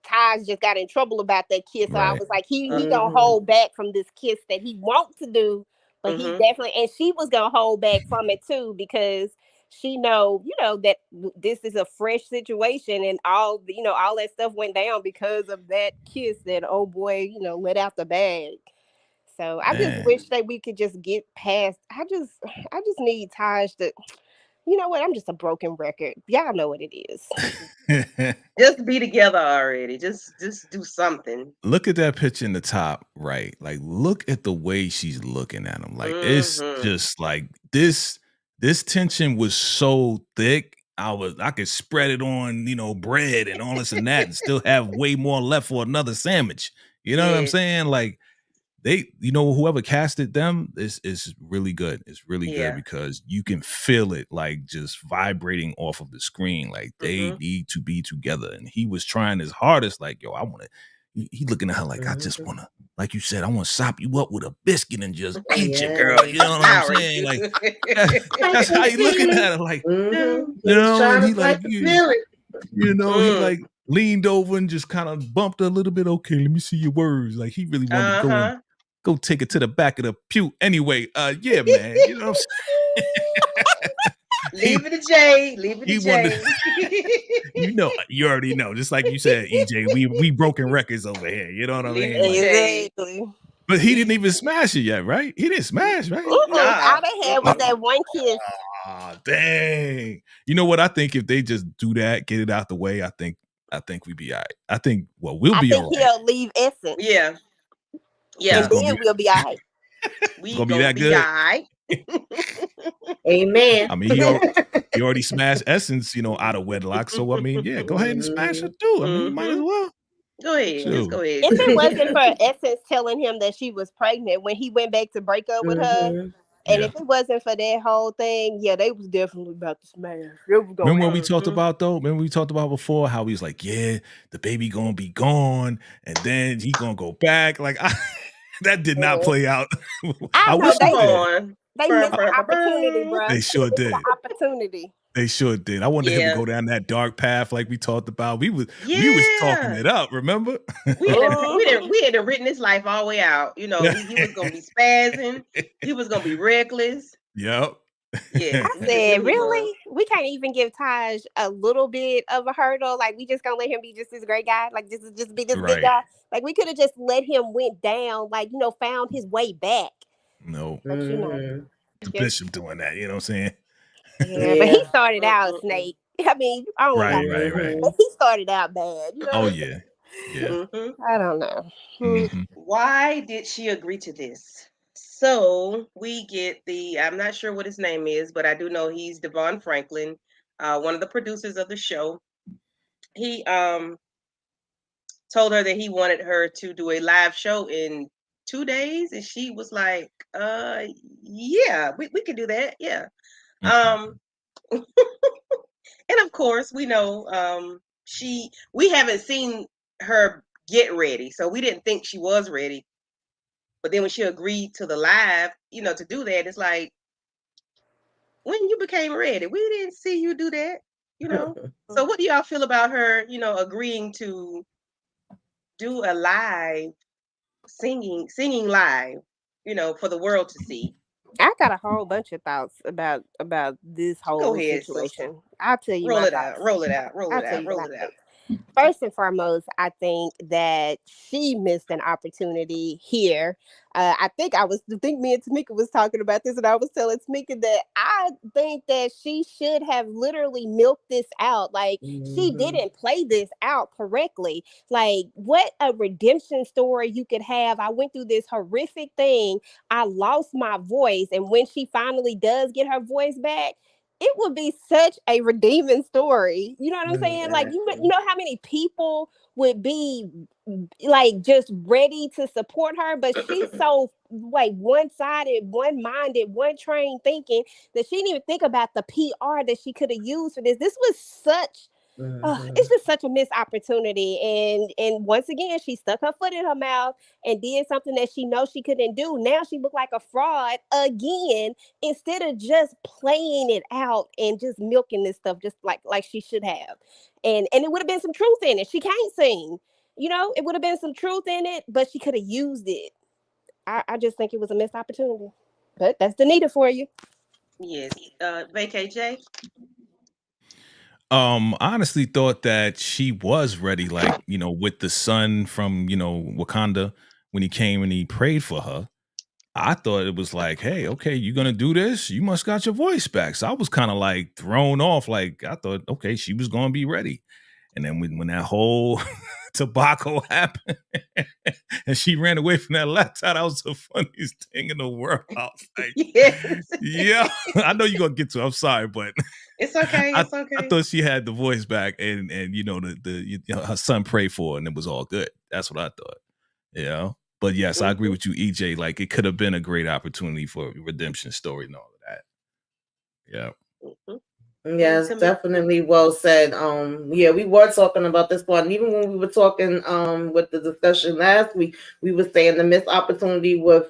Taj just got in trouble about that kiss. So I was like, he gonna hold back from this kiss that he wants to do, but he definitely, and she was gonna hold back from it too because she know that this is a fresh situation and all all that stuff went down because of that kiss that old boy let out the bag. So I just wish that we could just get past. I just need Taj to. You know what? I'm just a broken record. Y'all know what it is. Just be together already. Just do something. Look at that picture in the top right. Like, look at the way she's looking at him. Like, it's just like this tension was so thick. I could spread it on, bread and all this and that and still have way more left for another sandwich. You know what I'm saying? Like, they, whoever casted them is really good. It's really good because you can feel it like just vibrating off of the screen. Like they need to be together. And he was trying his hardest, like, yo, I want to. He looking at her like, I just want to, like you said, I want to sop you up with a biscuit and just eat you, girl. You know what I'm saying? Like, that's how he looking at her. Like, and he like, he like leaned over and just kind of bumped her a little bit. Okay, let me see your words. Like he really wanted to go take it to the back of the pew. Anyway, yeah, man. You know what I'm saying? Leave it to Jay. Leave it to Jay. You already know. Just like you said, EJ, we broken records over here. You know what I mean? Exactly. But he didn't even smash it yet, right? He didn't smash, right? All they had was that one kiss. Ah, dang. You know what? I think if they just do that, get it out the way, I think we'd be all right. I think we'll be all right. He'll leave Essence. Yeah. And then we'll be all right. We gonna be that good. All right. Amen. I mean, he already smashed Essence, out of wedlock. So I mean, yeah, go ahead and smash her too. I mean, you might as well. Go ahead. Just go ahead. If it wasn't for Essence telling him that she was pregnant when he went back to break up with her, and if it wasn't for that whole thing, they was definitely about to smash. Remember what we talked about though? Remember we talked about before how he was like, yeah, the baby gonna be gone, and then he gonna go back. Like that did not play out. I wish it did. They missed the opportunity, bro. They sure did. Opportunity. They sure did. I wanted him to go down that dark path like we talked about. We was talking it up, remember? We had written his life all the way out. He was gonna be spazzing. He was gonna be reckless. Yep. Yeah. I said, really? We can't even give Taj a little bit of a hurdle. Like we just gonna let him be just this great guy. Like just be this good guy. Like we could have just let him went down. Like found his way back. No. But Bishop doing that. You know what I'm saying? Yeah, but he started out a snake. I mean, I don't want to, Right. but he started out bad. You know Oh what I mean? yeah. Yeah. Hmm. I don't know. Hmm. Why did she agree to this? So we get I'm not sure what his name is, but I do know he's Devon Franklin, one of the producers of the show. He told her that he wanted her to do a live show in 2 days, and she was like, yeah, we can do that. Yeah. Um, and of course, we know we haven't seen her get ready, so we didn't think she was ready. But then when she agreed to the live, to do that, it's like, when you became ready, we didn't see you do that. So what do y'all feel about her, agreeing to do a live singing live, for the world to see? I got a whole bunch of thoughts about this Go whole ahead, sister. situation. I'll tell you Roll my it out. thoughts. Roll it out. Roll I'll it tell out. you what Roll I it out. think. First and foremost, I think that she missed an opportunity here. I think me and Tamika was talking about this, and I was telling Tamika that I think that she should have literally milked this out. Like, she didn't play this out correctly. Like, what a redemption story you could have. I went through this horrific thing. I lost my voice. And when she finally does get her voice back, it would be such a redeeming story. You know what I'm saying? Like, you know how many people would be like just ready to support her, but she's so like one-sided, one-minded, one-trained thinking that she didn't even think about the PR that she could have used for this. This was such it's just such a missed opportunity, and once again she stuck her foot in her mouth and did something that she knows she couldn't do. Now she looked like a fraud again, instead of just playing it out and just milking this stuff just like she should have. And it would have been some truth in it. She can't sing, it would have been some truth in it, but she could have used it. I just think it was a missed opportunity. But that's Danita for you. Yes. VACAY. I honestly thought that she was ready, like, with the son from, Wakanda when he came and he prayed for her. I thought it was like, hey, okay, you gonna do this? You must got your voice back. So I was kind of like thrown off. Like I thought, okay, she was gonna be ready. And then when that whole tobacco happened and she ran away from that laptop, that was the funniest thing in the world. I was like, Yes. yeah, I know you're gonna get to it. I'm sorry, but It's okay. I, It's I okay. thought she had the voice back, and her son prayed for her, and it was all good. That's what I thought. But yes, I agree with you, EJ. Like, it could have been a great opportunity for a redemption story and all of that. Yeah. Mm-hmm. Yes, definitely well said. Yeah, we were talking about this part, and even when we were talking with the discussion last week, we were saying the missed opportunity with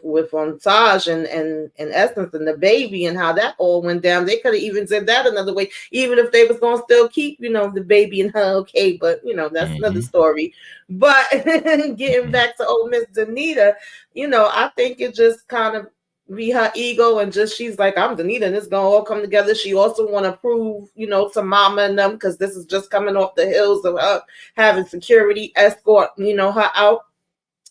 Taj and Essence and the baby and how that all went down. They could have even said that another way, even if they was gonna still keep, the baby and her okay, but that's another story. But getting back to old Miss Danita, I think it just kind of be her ego and just she's like, I'm Danita and it's gonna all come together. She also want to prove, to mama and them, because this is just coming off the heels of her having security escort, her out.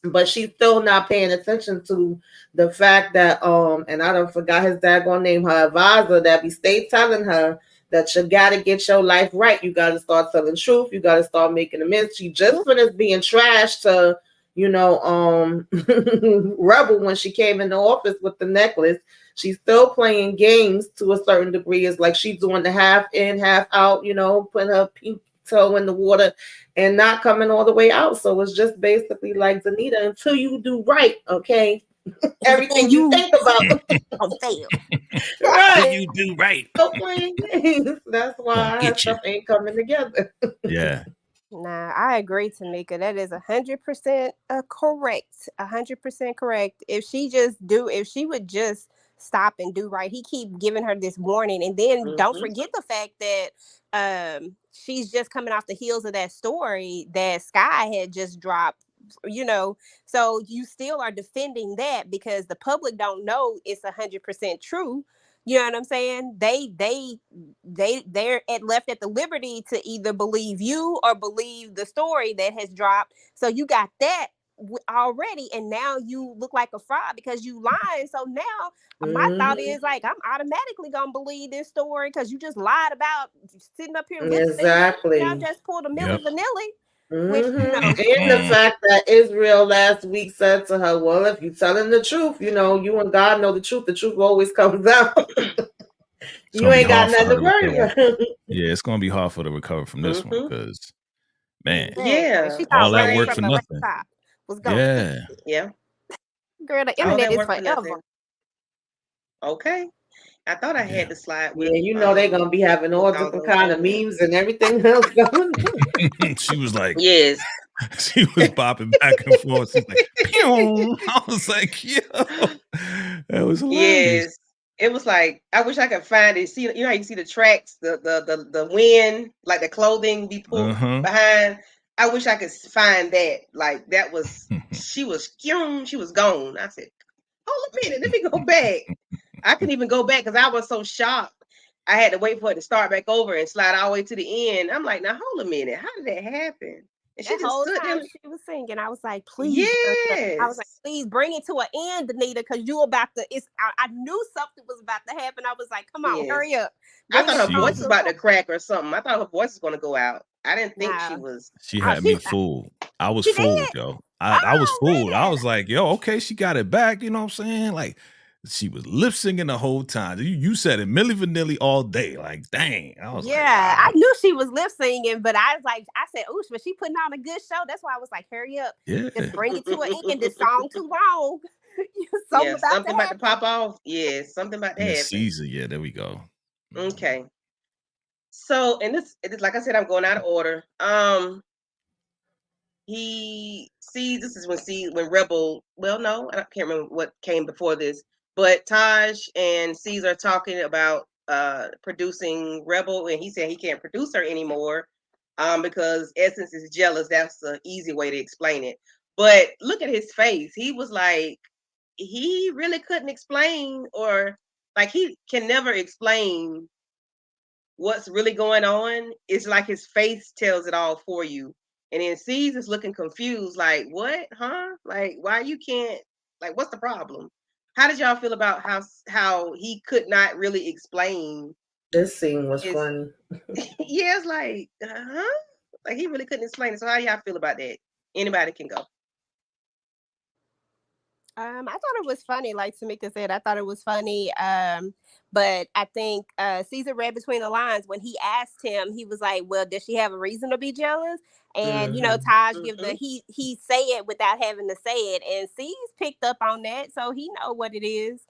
But she's still not paying attention to the fact that and I don't forgot his daggone name, her advisor, that be stay telling her that you gotta get your life right. You gotta start telling truth. You gotta start making amends. She just finished being trashed to, Rebel when she came in the office with the necklace. She's still playing games to a certain degree. It's like she's doing the half in, half out, putting her pink toe in the water and not coming all the way out. So it's just basically like, Danita, until you do right, okay? Everything you think about fail. right. You do right. Still playing games. That's why her stuff ain't coming together. Yeah. Nah, I agree, Tamika. That is 100% correct. 100% correct. If she would just stop and do right. He keep giving her this warning, and then don't forget the fact that she's just coming off the heels of that story that Sky had just dropped. So you still are defending that because the public don't know it's 100% true. You know what I'm saying? They're left at the liberty to either believe you or believe the story that has dropped. So you got that already, and now you look like a fraud because you lying. So now my thought is like, I'm automatically gonna believe this story because you just lied about sitting up here lip syncing. Y'all Exactly. just pulled a Milli Yep. Vanilli, which And the fact that Israel last week said to her, well, if you're telling the truth, you and God know the truth always comes out. It's You gonna be ain't got hard for nothing her to to worry recover. about. Yeah, it's gonna be hard for her to recover from this one because, man, exactly. She all thought that running work from for the nothing. laptop was gonna fix Yeah. it. Yeah. Girl, the All internet that is work for forever. nothing. Okay. I thought I had Yeah. to slide with Yeah, they're gonna be having all songs different on kind of stage. memes and everything else going on. She was like, Yes. she was bopping back and forth. She's like, pew. I was like, yo, that was hilarious. Yes. It was like I wish I could find it. See, how you see the tracks, the wind, like the clothing be pulled behind. I wish I could find that. Like that was she was gone. I said, hold a minute, let me go back. I couldn't even go back because I was so shocked. I had to wait for it to start back over and slide all the way to the end. I'm like, now hold a minute, how did that happen? And she That just whole stood time there. she was singing, I was like, please hurry up. I was like, Yes. please bring it to an end, Anita, because you about to, I knew something was about to happen. I was like, come on, Yes. hurry up. I Bring thought this her She song voice was, was to a about to close. crack or something. I thought her voice was going to go out. I didn't think she No. was. she Oh, had me fooled. I was she did? fooled, yo. I was Oh, fooled. I man. was like, yo, okay, she got it back. You know what I'm saying? Like, she was lip syncing the whole time. You said it, Milli Vanilli all day. Like, dang. I was like, Yeah, wow. I knew she was lip singing, but I was like, I said, ooh, but she putting on a good show. That's why I was like, hurry up. Yeah. Just bring it to an end. This song too long. Something Yeah, about something to about to happen. pop off. Yeah, something about to And happen. Caesar. Yeah, there we go. Okay. So, and this, like I said, I'm going out of order. He sees this is when Rebel. Well, no, I can't remember what came before this, but Taj and Caesar are talking about producing Rebel, and he said he can't produce her anymore, because Essence is jealous. That's the easy way to explain it. But look at his face. He was like, he really couldn't explain, or like he can never explain what's really going on. It's like his face tells it all for you. And then C's is looking confused, like, what? Huh? Like, why you can't, like, what's the problem? How did y'all feel about how he could not really explain This scene was his funny. yeah, it's like, huh? Like he really couldn't explain it. So how do y'all feel about that? Anybody can go. I thought it was funny, like Tamika said. I thought it was funny. But I think Caesar read between the lines when he asked him. He was like, "Well, does she have a reason to be jealous?" And Taj give the he say it without having to say it, and C's picked up on that, so he know what it is.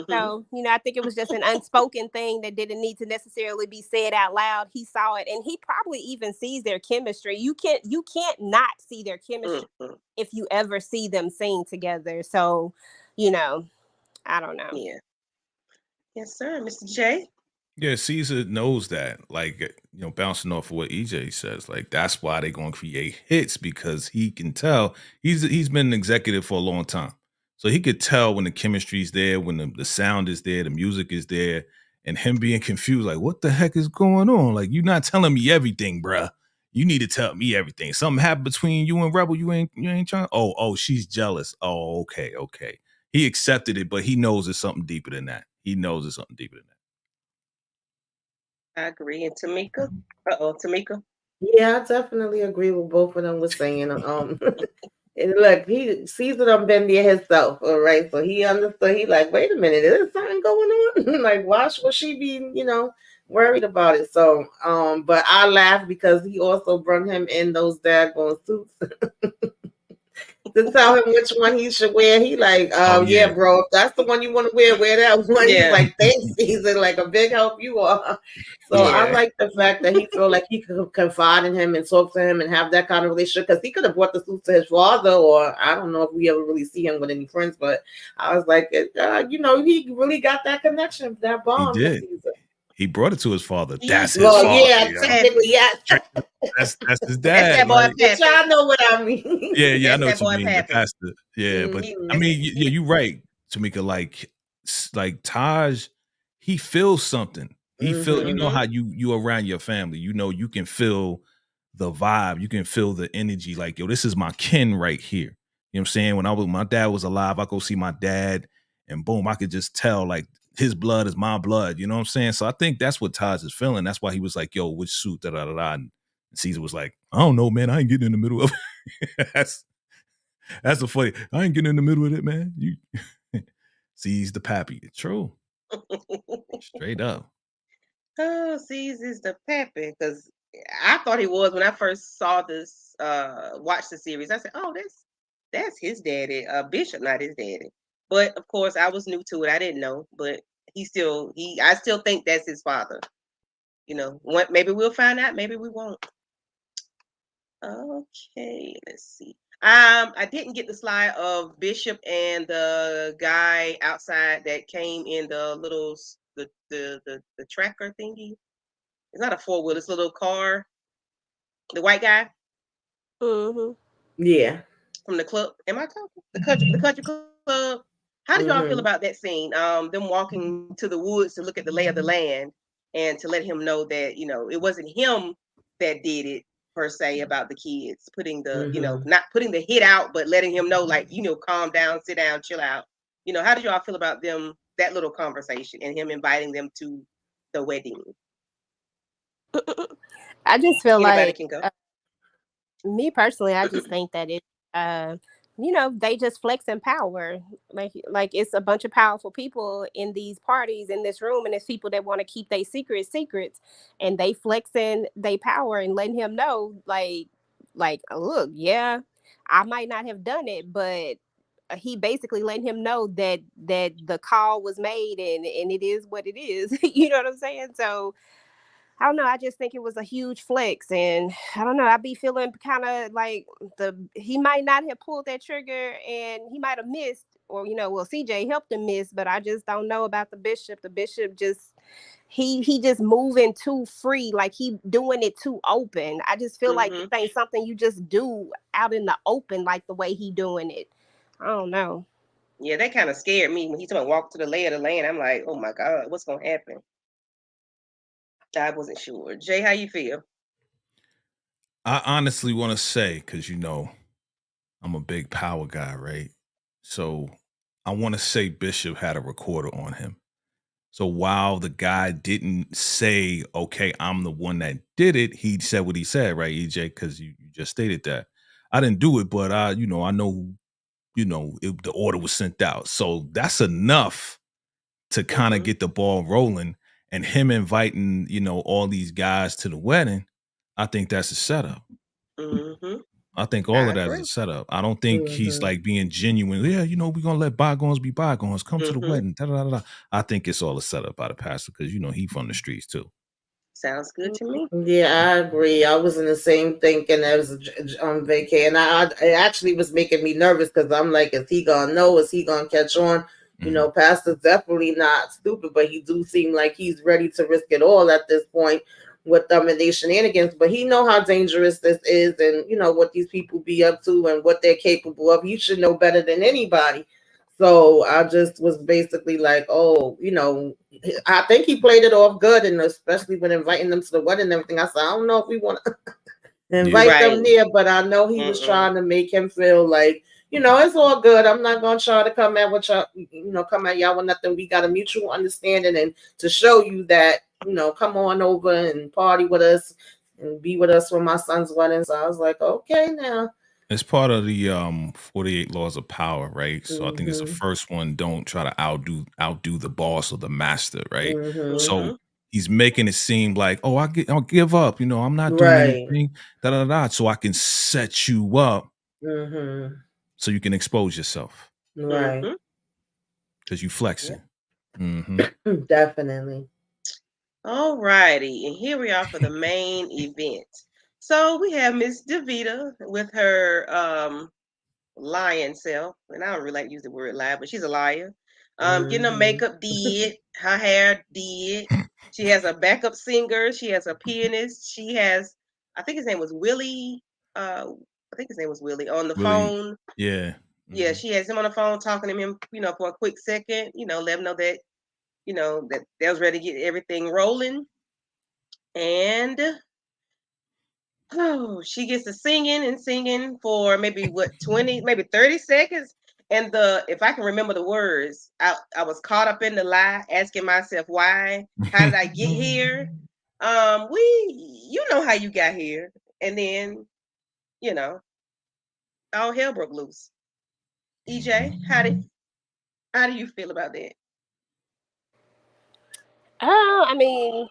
So, I think it was just an unspoken thing that didn't need to necessarily be said out loud. He saw it, and he probably even sees their chemistry. You can't not see their chemistry if you ever see them sing together. So, I don't know. Yeah. Yes, sir, Mr. J. Yeah, Caesar knows that. Like, bouncing off of what EJ says, like that's why they're gonna create hits because he can tell he's been an executive for a long time. So he could tell when the chemistry's there, when the sound is there, the music is there, and him being confused, like, what the heck is going on? Like, you're not telling me everything, bruh. You need to tell me everything. Something happened between you and Rebel. You ain't trying. Oh, she's jealous. Oh, okay. He accepted it, but he knows it's something deeper than that. He knows it's something deeper than that. I agree. And Tamika. Tamika. Yeah, I definitely agree with both of them was saying. And look, he sees it on been there himself, all right. So he understood. He like, wait a minute, is something going on? Like, why should she be, worried about it? So, but I laugh because he also brought him in those daggone suits to tell him which one he should wear. He like, yeah, bro, if that's the one you want to wear that one. Yeah. He's like, thanks, Caesar, like a big help you are. So I like the fact that he feel like he could confide in him and talk to him and have that kind of relationship because he could have brought the suit to his father, or I don't know if we ever really see him with any friends, but I was like, he really got that connection, that bond. He did. He brought it to his father. That's his father. Yeah, technically, yeah. That's his dad. That's that boy But y'all know what I mean. Yeah, I know That's what you mean. Pappy. That's but I mean, yeah, you're right, Tamika. Like Taj, he feels something. He feel, how you around your family. You can feel the vibe. You can feel the energy. Like, yo, this is my kin right here. You know what I'm saying? When my dad was alive, I go see my dad, and boom, I could just tell like his blood is my blood. You know what I'm saying? So I think that's what Taj is feeling. That's why he was like, "Yo, which suit?" Da da da da. And Caesar was like, "I don't know, man. I ain't getting in the middle of it." That's a funny. I ain't getting in the middle of it, man. You seize the pappy. True. Straight up. Oh, sees is the pappy because I thought he was when I first saw this, watched the series. I said, "Oh, that's his daddy, Bishop, not his daddy." But of course, I was new to it. I didn't know, but I still think that's his father. Maybe we'll find out. Maybe we won't. Okay, let's see. I didn't get the slide of Bishop and the guy outside that came in the little the tracker thingy. It's not a four-wheel, it's a little car. The white guy Mm-hmm. Yeah. from the club. Am I talking? The country club. How did y'all feel about that scene? Them walking to the woods to look at the lay of the land and to let him know that, it wasn't him that did it per se about the kids, putting not putting the hit out, but letting him know, like, calm down, sit down, chill out. How did y'all feel about that little conversation and him inviting them to the wedding? I just feel Anybody like can go. me personally, I just think that uh they just flexing power. Like it's a bunch of powerful people in these parties in this room, and it's people that want to keep their secrets, and they flexing their power and letting him know, like look, yeah, I might not have done it, but he basically letting him know that the call was made, and it is what it is. You know what I'm saying? So I don't know. I just think it was a huge flex, and I don't know. I'd be feeling kind of like he might not have pulled that trigger, and he might have missed, or well, CJ helped him miss, but I just don't know about the bishop. The bishop just he just moving too free, like he doing it too open. I just feel like this ain't something you just do out in the open, like the way he doing it. I don't know. Yeah, that kind of scared me when he told me walk to the lay of the land. I'm like, oh my God, what's gonna happen? I wasn't sure. Jay, how you feel? I honestly want to say, because I'm a big power guy, right? So I want to say Bishop had a recorder on him. So while the guy didn't say, okay, I'm the one that did it, he said what he said, right, EJ? Because you just stated that. I didn't do it, but I know, the order was sent out. So that's enough to kind of get the ball rolling, and him inviting, all these guys to the wedding. I think that's a setup. Mm-hmm. I think all I of that is agree. a setup. I don't think he's like being genuine. Yeah, we're gonna let bygones be bygones. Come to the wedding. Da, da, da, da. I think it's all a setup by the pastor because he from the streets too. Sounds good to me. Yeah, I agree. I was in the same thinking as vacay, and it actually was making me nervous because I'm like, is he gonna know? Is he gonna catch on? Pastor's definitely not stupid, but he do seem like he's ready to risk it all at this point with them and their shenanigans. But he know how dangerous this is, and what these people be up to and what they're capable of. He should know better than anybody. So I just was basically like, oh, I think he played it off good, and especially when inviting them to the wedding and everything. I said, I don't know if we want to invite them there, but I know he was trying to make him feel like, it's all good. I'm not gonna try to come at what y'all, come at y'all with nothing. We got a mutual understanding, and to show you that, come on over and party with us and be with us for my son's wedding. So I was like, okay, now. It's part of the 48 laws of power, right? So I think it's the first one, don't try to outdo the boss or the master, right? So he's making it seem like, oh, I'll give up, I'm not doing anything, da da da, so I can set you up so you can expose yourself. Right. Because you flexing. Definitely. All righty, and here we are for the main event. So we have Miss Davita with her lying self, and I don't really like to use the word lie, but she's a liar. Getting her makeup did, her hair did. She has a backup singer. She has a pianist. She has, I think his name was Willie. On the Really, phone. yeah. Yeah, she has him on the phone talking to him, for a quick second, let him know that, that they was ready to get everything rolling. And Oh, she gets to singing for maybe what 20, maybe 30 seconds. And if I can remember the words, I was caught up in the lie, asking myself why, how did I get here? You know how you got here. And then, you know, all hell broke loose. EJ, how do you feel about that? I mean,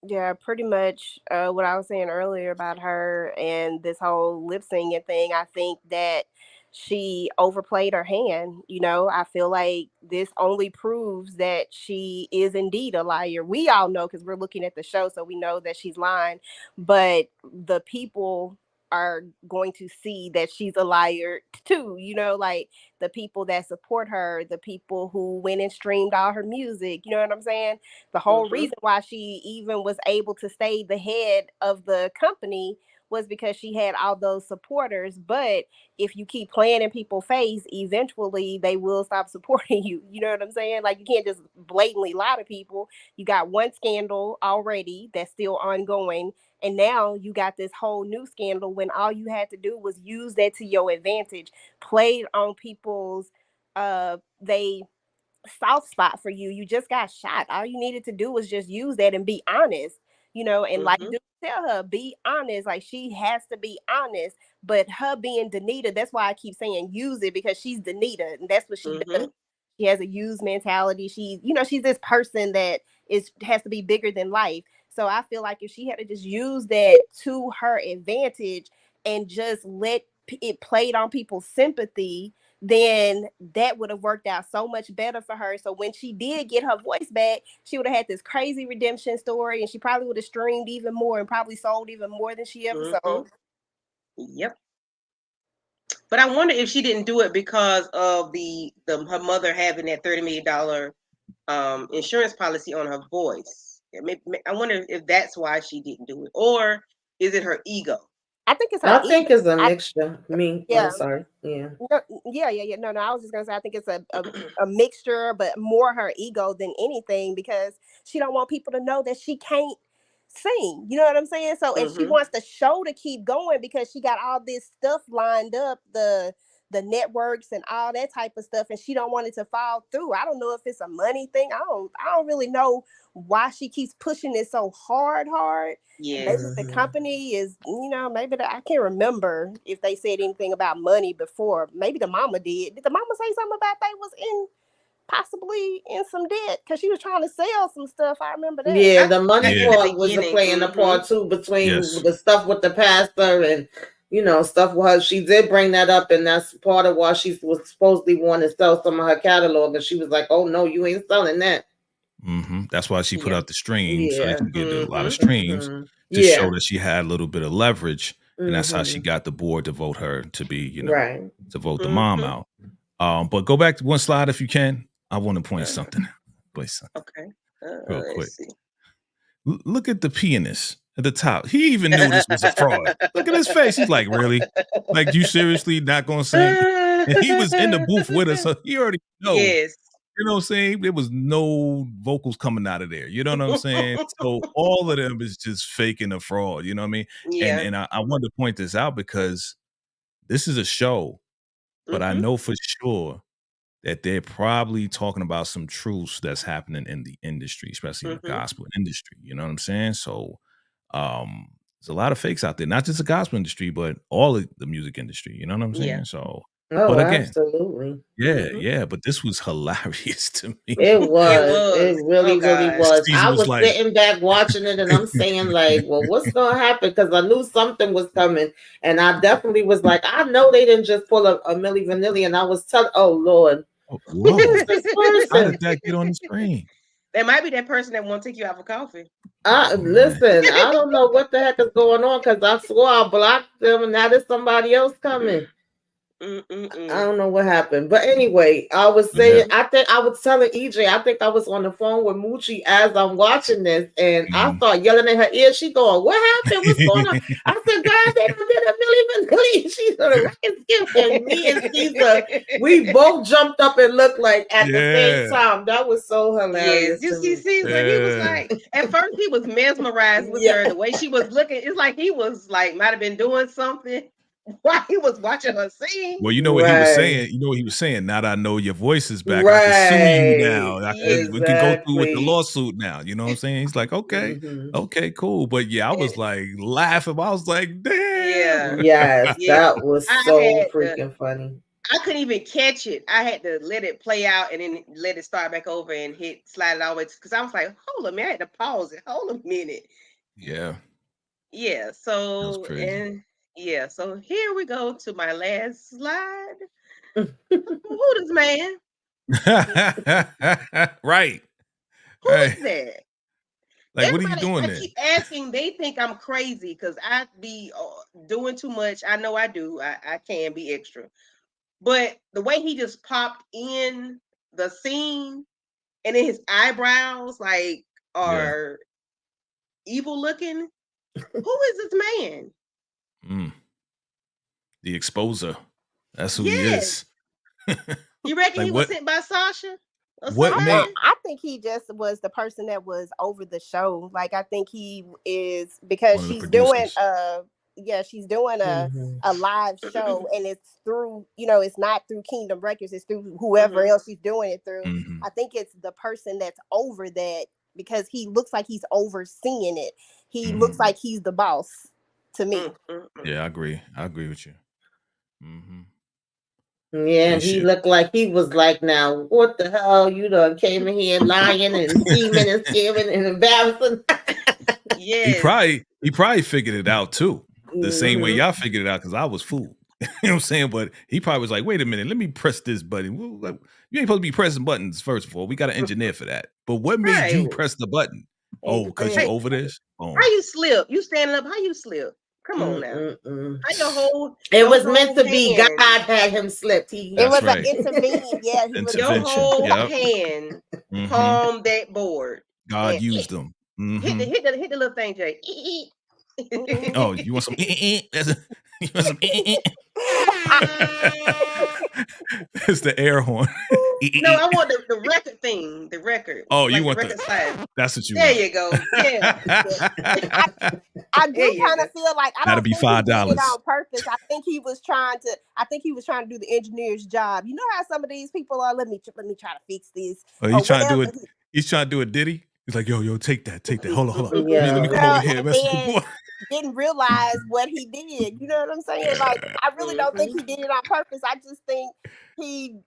yeah, pretty much what I was saying earlier about her and this whole lip singing thing. I think that she overplayed her hand. I feel like this only proves that she is indeed a liar. We all know because we're looking at the show, so we know that she's lying. But the people are going to see that she's a liar too. Like the people that support her, the people who went and streamed all her music. You know what I'm saying? The whole Mm-hmm. reason why she even was able to stay the head of the company was because she had all those supporters. But if you keep playing in people's face, eventually they will stop supporting you. You know what I'm saying? Like you can't just blatantly lie to people. You got one scandal already that's still ongoing. And now you got this whole new scandal when all you had to do was use that to your advantage, played on people's they soft spot for you. You just got shot. All you needed to do was just use that and be honest, and like Mm-hmm. do tell her, be honest. Like she has to be honest. But her being Danita, that's why I keep saying use it because she's Danita and that's what she Mm-hmm. does. She has a use mentality. She's this person that has to be bigger than life. So I feel like if she had to just use that to her advantage and just let it played on people's sympathy, then that would have worked out so much better for her. So when she did get her voice back, she would have had this crazy redemption story and she probably would have streamed even more and probably sold even more than she ever Mm-hmm. sold. Yep. But I wonder if she didn't do it because of her mother having that $30 million insurance policy on her voice. I wonder if that's why she didn't do it, or is it her ego? I think it's her I ego. think it's a I, mixture. I'm yeah. sorry. Yeah. No, yeah. No. I was just gonna say I think it's a mixture, but more her ego than anything because she don't want people to know that she can't sing. You know what I'm saying? So and she Mm-hmm. wants the show to keep going because she got all this stuff lined up, the networks and all that type of stuff, and she don't want it to fall through. I don't know if it's a money thing. I don't really know why she keeps pushing it so hard. Maybe Yes. the Mhm. company is, maybe I can't remember if they said anything about money before. Maybe the mama did. Did the mama say something about they was possibly in some debt because she was trying to sell some stuff? I remember that. Yeah, I the money in the Yeah. part was a beginning. playing a Mm-hmm. part too between Yes. the stuff with the pastor and stuff with her. She did bring that up, and that's part of why she was supposedly wanting to sell some of her catalog. And she was like, "Oh no, you ain't selling that." That's why she put Yeah. out the stream so they Yeah. can get a lot of Mm-hmm. streams to show Yeah. that she had a little bit of leverage, and that's how she hmm got the board to vote her to be, Right. to vote the mom Mm-hmm. out. But go back to one slide if you can. I want to point Uh, something, point something okay. real quick. Let's see. Look at the pianist at the top. He even knew this was a fraud. Look at his face. He's like, really? Like, you seriously not gonna sing? And he was in the booth with us, so he already know. Yes. You know what I'm saying? There was no vocals coming out of there. You know what I'm saying? So all of them is just faking a fraud. You know what I mean? And Yeah. and I wanted to point this out because this is a show, but I Mm-hmm. know for sure that they're probably talking about some truths that's happening in the industry, especially in the Mm-hmm. gospel industry. You know what I'm saying? So there's a lot of fakes out there, not just the gospel industry, but all of the music industry. You know what I'm Yeah. saying? So, but Oh, again, absolutely. Mm-hmm. yeah, but this was hilarious to me. It It was. It was. Oh really, really God. was. Season I was was like, sitting back watching it and I'm saying, like, well, what's going to happen? Because I knew something was coming. And I definitely was like, I know they didn't just pull a Milli Vanilli. And I was telling, oh, Lord, oh, who is whoa, this how did person? that get on the screen? There might be that person that won't take you out for coffee. Oh man, Listen, I don't know what the heck is going on because I swore I blocked them and now there's somebody else coming. I don't know what happened. But anyway, I was saying, I think I was telling EJ, I think I was on the phone with Moochie as I'm watching this, and I start yelling in her ear. She going, "What happened? What's going on?" I said, "God, they didn't really believe." She's on the record skip, and me and Caesar, we both jumped up and looked like at the same time. That was so hilarious. Yes, you see Caesar, he was like, at first he was mesmerized with her, and the way she was looking, it's like he was like, might have been doing something while he was watching her sing. Well, you know what he was saying. You know what he was saying. Now that I know your voice is back, I can sue you now. We can go through with the lawsuit now. You know what I'm saying? He's like, okay, okay, cool. But yeah, I was like laughing. I was like, damn. Yes, that was so freaking funny. I couldn't even catch it. I had to let it play out and then let it start back over and slide it all the way, because I was like, hold a minute, I had to pause it. Hold a minute. Yeah. Yeah. So so here we go to my last slide. Who this man? Right. Who is that? Like, everybody, what are you doing there? I keep asking. They think I'm crazy because I be doing too much. I know I do. I can be extra. But the way he just popped in the scene and then his eyebrows like are evil looking. Who is this man? The exposer. That's who he is. You reckon like he was sent by Sasha? I think he just was the person that was over the show. Like, I think he is, because she's doing she's doing a live show, and it's through, it's not through Kingdom Records, it's through whoever else she's doing it through. I think it's the person that's over that, because he looks like he's overseeing it. He looks like he's the boss to me. Yeah, I agree with you. Yeah, he looked like he was like, now, what the hell? You done came in here lying and scheming and scamming and embarrassing. Yeah. He probably figured it out too. The same way y'all figured it out, because I was fooled. You know what I'm saying? But he probably was like, wait a minute, let me press this button. You ain't supposed to be pressing buttons, first of all. We got an engineer for that. But what made you press the button? Oh, because you over this? How you slip? You standing up, how you slip? Come on now. How your whole it was meant to be. God had him slipped. It was an intervene. Yeah, your whole hand palmed that board. God used them. Hit the little thing, Jay. Oh, you want some? You want some? It's the air horn. No, I want the record thing. The record. Oh, you like want the record side. That's what you there want. You go. Yeah. I do kind of feel like I don't be think $5 he did it on purpose. I think he was trying to do the engineer's job. You know how some of these people are. Let me try to fix this. Oh, he's trying to do it. He's trying to do a Diddy. He's like, yo, take that. Hold on. Yeah. Let me come over here. Didn't realize what he did. You know what I'm saying? Like, I really don't think he did it on purpose. I just think he,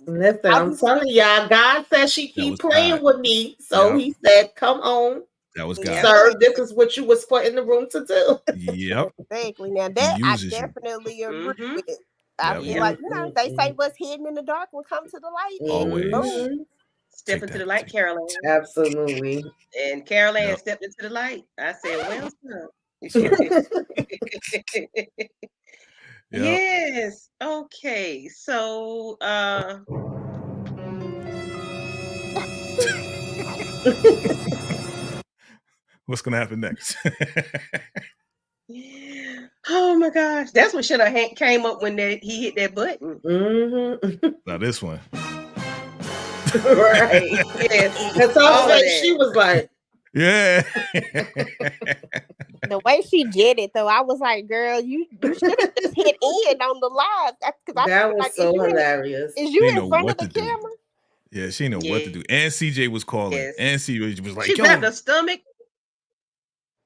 Listen, I'm telling y'all, God said she keep playing with me. So he said, come on. That was God. Sir, this is what you was put in the room to do. Yep. Exactly. Now that I definitely agree with. I feel like, they say what's hidden in the dark will come to the light. Always. Step into the light, Carolyn. Absolutely. And Carolyn stepped into the light. I said, well, yes. Okay. So what's gonna happen next? Oh my gosh. That's what should have came up when he hit that button. Now this one. Right. Yes. That's all that she was like. Yeah. The way she did it, though, I was like, girl, you should have just hit end on the live. That was so hilarious. Is you in front of the camera? Yeah, she didn't know what to do. And CJ was calling. Yes. And CJ was like, she grabbed the stomach.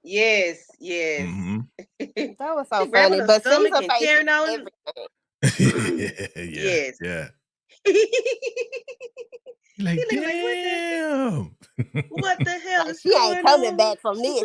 Yes. That was so funny. But stomach and tearing on Yes. Yeah. Like, damn. What the hell is she ain't coming back from this.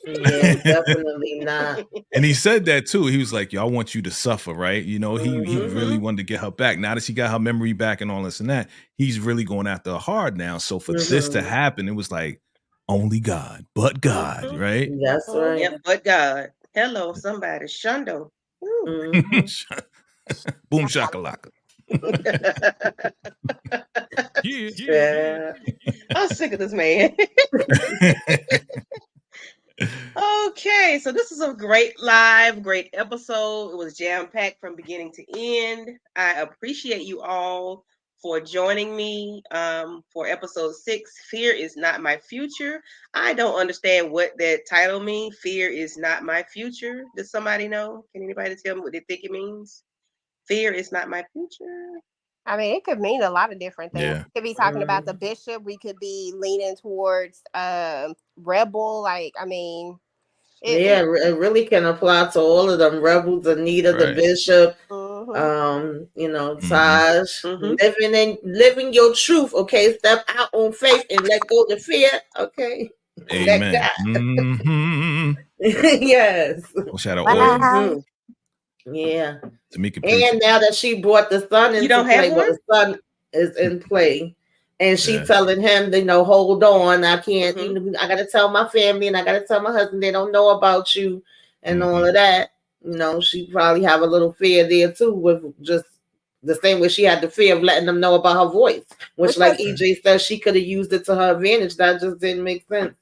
Yeah, definitely not. And he said that too. He was like, yo, I want you to suffer, right? He really wanted to get her back. Now that she got her memory back and all this and that, he's really going after her hard now. So for this to happen, it was like, only God, but God, right? That's right. Yeah, but God. Hello, somebody. Shundo. Boom shakalaka. Yeah. I'm sick of this man. Okay, so this is a great episode. It was jam-packed from beginning to end. I appreciate you all for joining me for episode 6. Fear is not my future. I don't understand what that title means. Fear is not my future. Does somebody know? Can anybody tell me what they think it means? Fear is not my future. I mean, it could mean a lot of different things. Yeah. We could be talking about the bishop. We could be leaning towards rebel. Like, I mean, it really can apply to all of them. Rebels, Anita, the Right. bishop, mhm. Taj, Mhm. living your truth. Okay, step out on faith and let go the fear. Okay, Amen. Yes. Foreshadow Bye. oil. Yeah. Tamika preaching. And now that she brought the son into don't have play, well, one? the son is in play, and she Yeah. telling him, hold on, I can't. Mhm. I got to tell my family, and I got to tell my husband they don't know about you, and all of that. She probably have a little fear there too, with just the same way she had the fear of letting them know about her voice, which, like EJ said, she could have used it to her advantage. That just didn't make sense.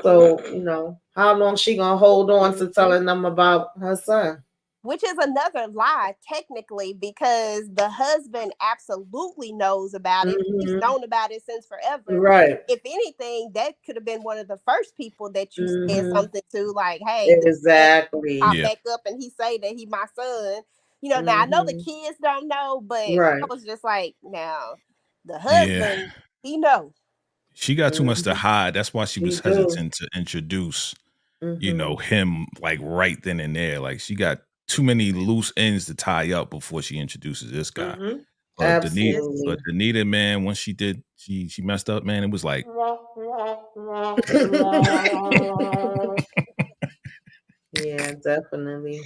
So, how long she gonna hold on to telling them about her son? Which is another lie, technically, because the husband absolutely knows about it. He's known about it since forever. Right. If anything, that could have been one of the first people that you said something to, like, hey, exactly. I'll back up and he say that he my son. Now I know the kids don't know, but I was just like, now the husband, he know. She got too much to hide. That's why she was hesitant to introduce, him like right then and there. Like she got too many loose ends to tie up before she introduces this guy. But Danita, man, once she did, she messed up, man. It was like yeah, definitely.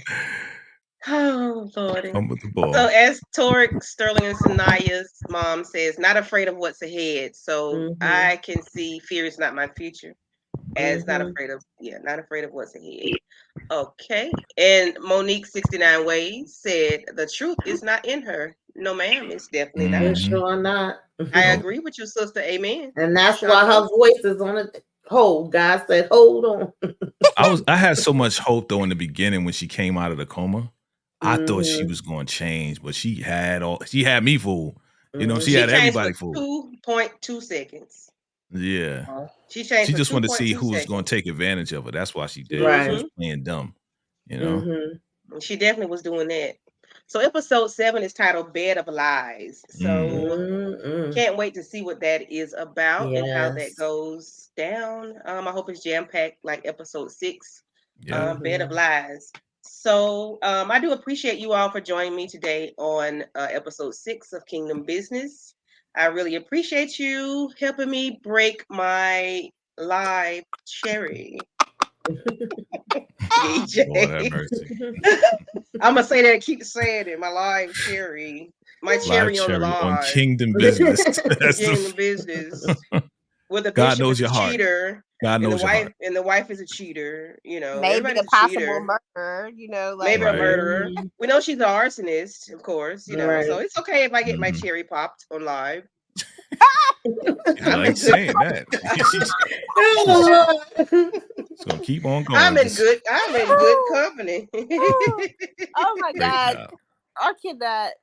Oh, Lordy. Come with the ball. So as Toric, Sterling, and Sanaya's mom says, not afraid of what's ahead. So I can see fear is not my future as not afraid of what's ahead. Okay. And Monique 69 Ways said the truth is not in her. No, ma'am, it's definitely not. Sure not. I agree with your sister. Amen. And that's why her voice is on a hold. God said, hold on. I had so much hope though in the beginning when she came out of the coma. I thought she was going to change, but she had me fooled. She had everybody fooled. 2.2 seconds. Yeah. She changed. She just wanted to see who was going to take advantage of her. That's why she did. Right. She was playing dumb. She definitely was doing that. So episode 7 is titled Bed of Lies. So can't wait to see what that is about and how that goes down. I hope it's jam-packed like episode 6. Bed of Lies. So I do appreciate you all for joining me today on episode 6 of Kingdom Business. I really appreciate you helping me break my live cherry. Lord have mercy. I'm gonna say that. Keep saying it. My live cherry. My cherry on the live. On Kingdom Business. Kingdom Business. With the God bishop knows is your a heart. cheater. God knows your heart. And the wife is a cheater. Maybe a possible murderer. Maybe a murderer. We know she's an arsonist, of course. So it's okay if I get my cherry popped on live. I like saying that. So keep on going. I'm in good company. Oh my God. I cannot.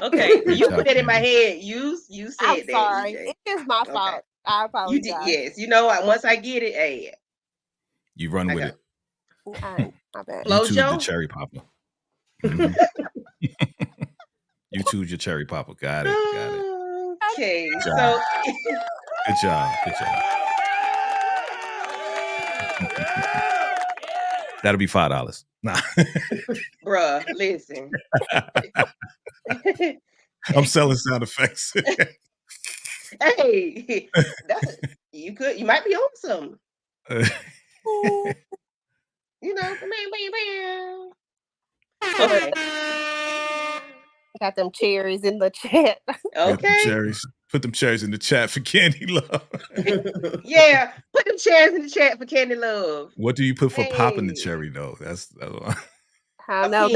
Okay, you put that in my head. You said I'm that. Sorry. It is my fault. I apologize. You did, yes. Once I get it, hey. You run with it. My bad. YouTube the cherry popper. YouTube's your cherry popper. Got it. Okay, so good job. That'll be $5. Nah. Bruh, listen. I'm selling sound effects. Hey, you might be on some. Okay. Got them cherries in the chat. Okay. Put them cherries in the chat for Candy Love. Yeah, put them cherries in the chat for Candy Love. What do you put for popping the cherry though? That's I don't know.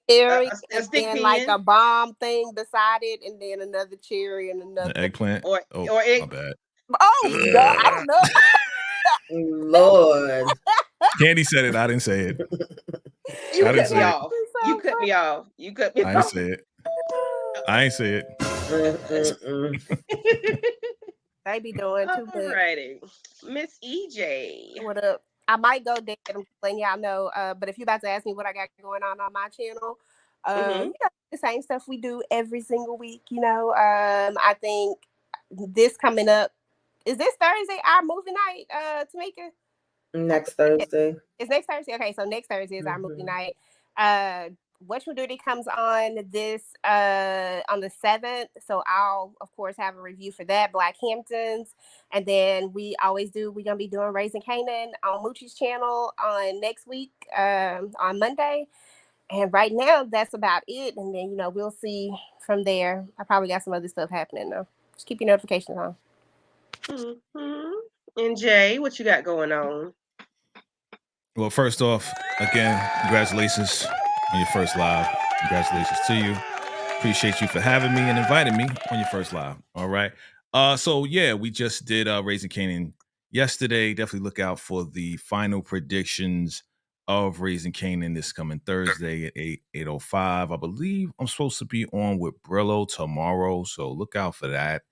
cherry, a and stick then like pin, a bomb thing beside it, and then another cherry and An another. eggplant. or Oh, or my egg. bad. Oh no, I don't know. Lord. Candy said it. I didn't say it. You I didn't cut me say it. off. You cut me off. You cut me I ain't off. say it. I ain't say it. They be doing too much. Alrighty, Miss EJ. What up? I might go dead. I'm just letting y'all know. But if you about to ask me what I got going on my channel, Mm-hmm. you know, the same stuff we do every single week. You know, I think this coming up is this Thursday our movie night, Tamika? Next Thursday. It's next Thursday. Okay, so next Thursday is our movie Mhm. night. What You Duty comes on this on the 7th. So I'll of course have a review for that, Black Hamptons. And then we're gonna be doing Raising Canaan on Moochie's channel on next week, on Monday. And right now that's about it. And then, you know, we'll see from there. I probably got some other stuff happening though. Just keep your notifications on. Mm-hmm. And Jay, what you got going on? Well, first off, again, congratulations on your first live. Congratulations to you. Appreciate you for having me and inviting me on your first live. All right. So yeah, we just did Raising Canaan yesterday. Definitely look out for the final predictions of Raising Canaan this coming Thursday at 8:05. I believe I'm supposed to be on with Brillo tomorrow, so look out for that.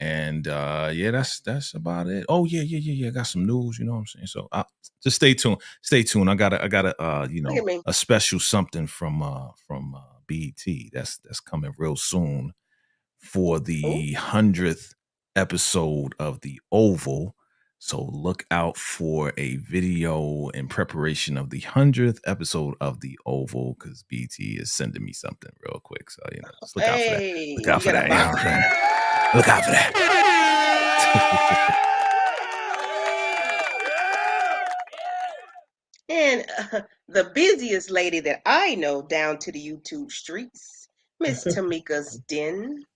And yeah, that's about it. Oh yeah. I got some news, you know what I'm saying? So just stay tuned. Stay tuned. I got a you Look know, at me. a special something from BET that's coming real soon for the 100th episode of The Oval. So look out for a video in preparation of the 100th episode of The Oval, because BT is sending me something real quick. So, you know, just look out for that. Hey, Look out you for got a that. You know box? what I'm saying? Look out for that. And the busiest lady that I know down to the YouTube streets, Miss Tamika's Den.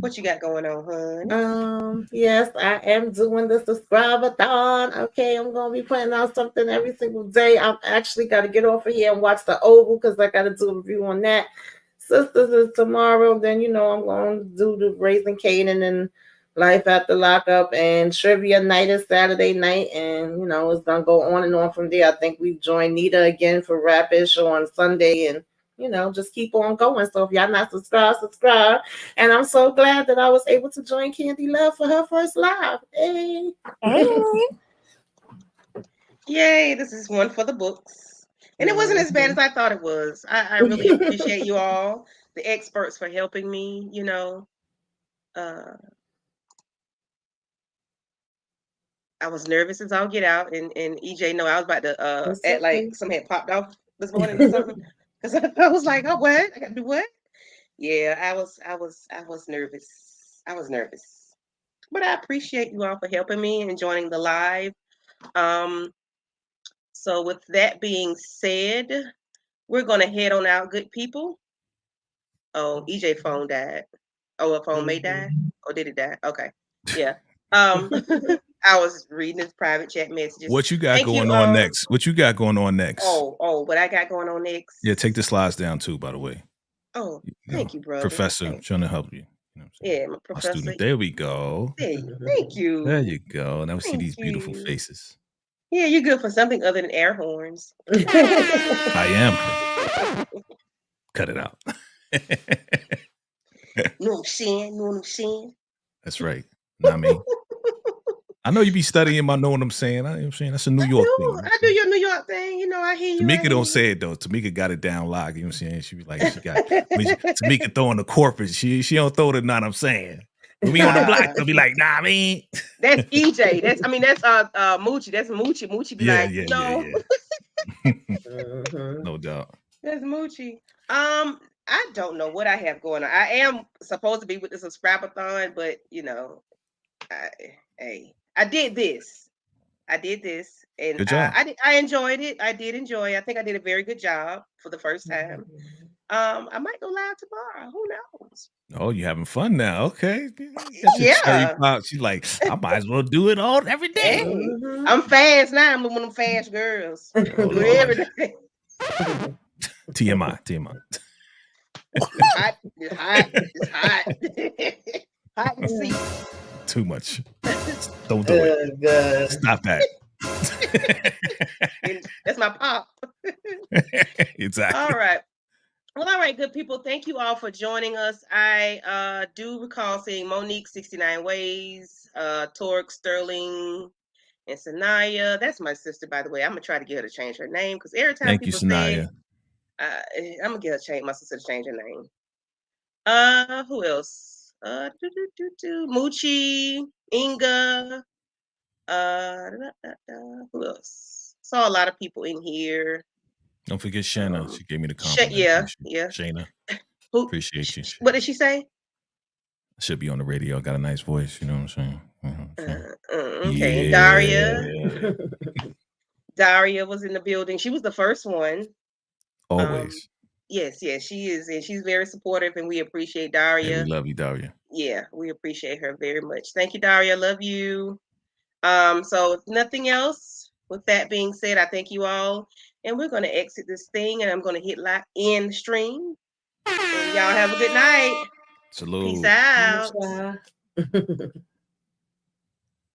What you got going on, hon? Yes, I am doing the subscribe-a-thon. Okay, I'm gonna be putting out something every single day. I'm actually gotta get off of here and watch the Oval because I gotta do a review on that. Sisters is tomorrow. Then you know I'm going to do the Raising Canaan and Life After Lockup, and trivia night is Saturday night, and you know it's gonna go on and on from there. I think we joined Nita again for Rapid Show on Sunday, and you know just keep on going. So if y'all not subscribed, subscribe. And I'm so glad that I was able to join Candy Love for her first live. Hey. Yay, this is one for the books. And it wasn't as bad as I thought it was. I really appreciate you all, the experts, for helping me, you know. I was nervous as I'll get out, and EJ know I was about to It's act okay. like something had popped off this morning or something. Because I was like, oh, what? I gotta do what? Yeah, I was nervous. I was nervous. But I appreciate you all for helping me and joining the live. So with that being said, we're gonna head on out, good people. Oh, EJ phone died. Oh, a phone may die? Or did it die? Okay. Yeah. I was reading his private chat messages. What you got Thank going you, on next? What you got going on next? What I got going on next? Yeah, take the slides down too, by the way. Oh, thank you, brother. Professor, trying to help you. You know what I'm saying? Yeah, my My professor. student. There we go. Thank you. There you go. Now we see Thank these beautiful you. faces. Yeah, you're good for something other than air horns. I am. Cut it out. Know what I'm saying? Know what I'm saying? That's right. Not me. I know you be studying my know what I'm saying. You know what I'm saying? That's a New York thing. I do your New York thing. You know, I hear you. Tamika don't say it though. Tamika got it down locked. You know what I'm saying? She be like, Tamika throwing the corporate. She don't throw the not I'm saying. When we on the block, they'll be like, nah, I mean. That's EJ. That's Moochie. That's Moochie. Moochie be like, no. No doubt. That's Moochie. I don't know what I have going on. I am supposed to be with the subscribe-a-thon, but you know, I did this. And Good job. I enjoyed it. I did enjoy it. I think I did a very good job for the first time. I might go live tomorrow. Who knows? Oh, you having fun now? Okay. Yeah. She's like, I might as well do it all every day. Hey, I'm fast now. I'm one of them fast girls. Oh, Do it every day. TMI, TMI. Hot, it's hot, it's hot. Hot in the seat. Too much. Don't do it. Good. Stop that. That's my pop. Exactly. All right. Well, all right, good people. Thank you all for joining us. I do recall seeing Monique 69 Ways, Torque, Sterling, and Sanaya. That's my sister, by the way. I'm gonna try to get her to change her name because every time people say, I'm gonna get her to change my sister to change her name. Who else? Moochie, Inga. Who else? Saw a lot of people in here. Don't forget Shanna. She gave me the compliment. Yeah. Shayna. Who? Appreciate you. What did she say? Should be on the radio. Got a nice voice. You know what I'm saying? Okay. Yeah. Daria was in the building. She was the first one. Always. Yes, she is, and she's very supportive, and we appreciate Daria. Yeah, we love you, Daria. Yeah, we appreciate her very much. Thank you, Daria. Love you. So if nothing else, with that being said, I thank you all, and we're going to exit this thing, and I'm going to hit end stream. And y'all have a good night. Salute. Peace out.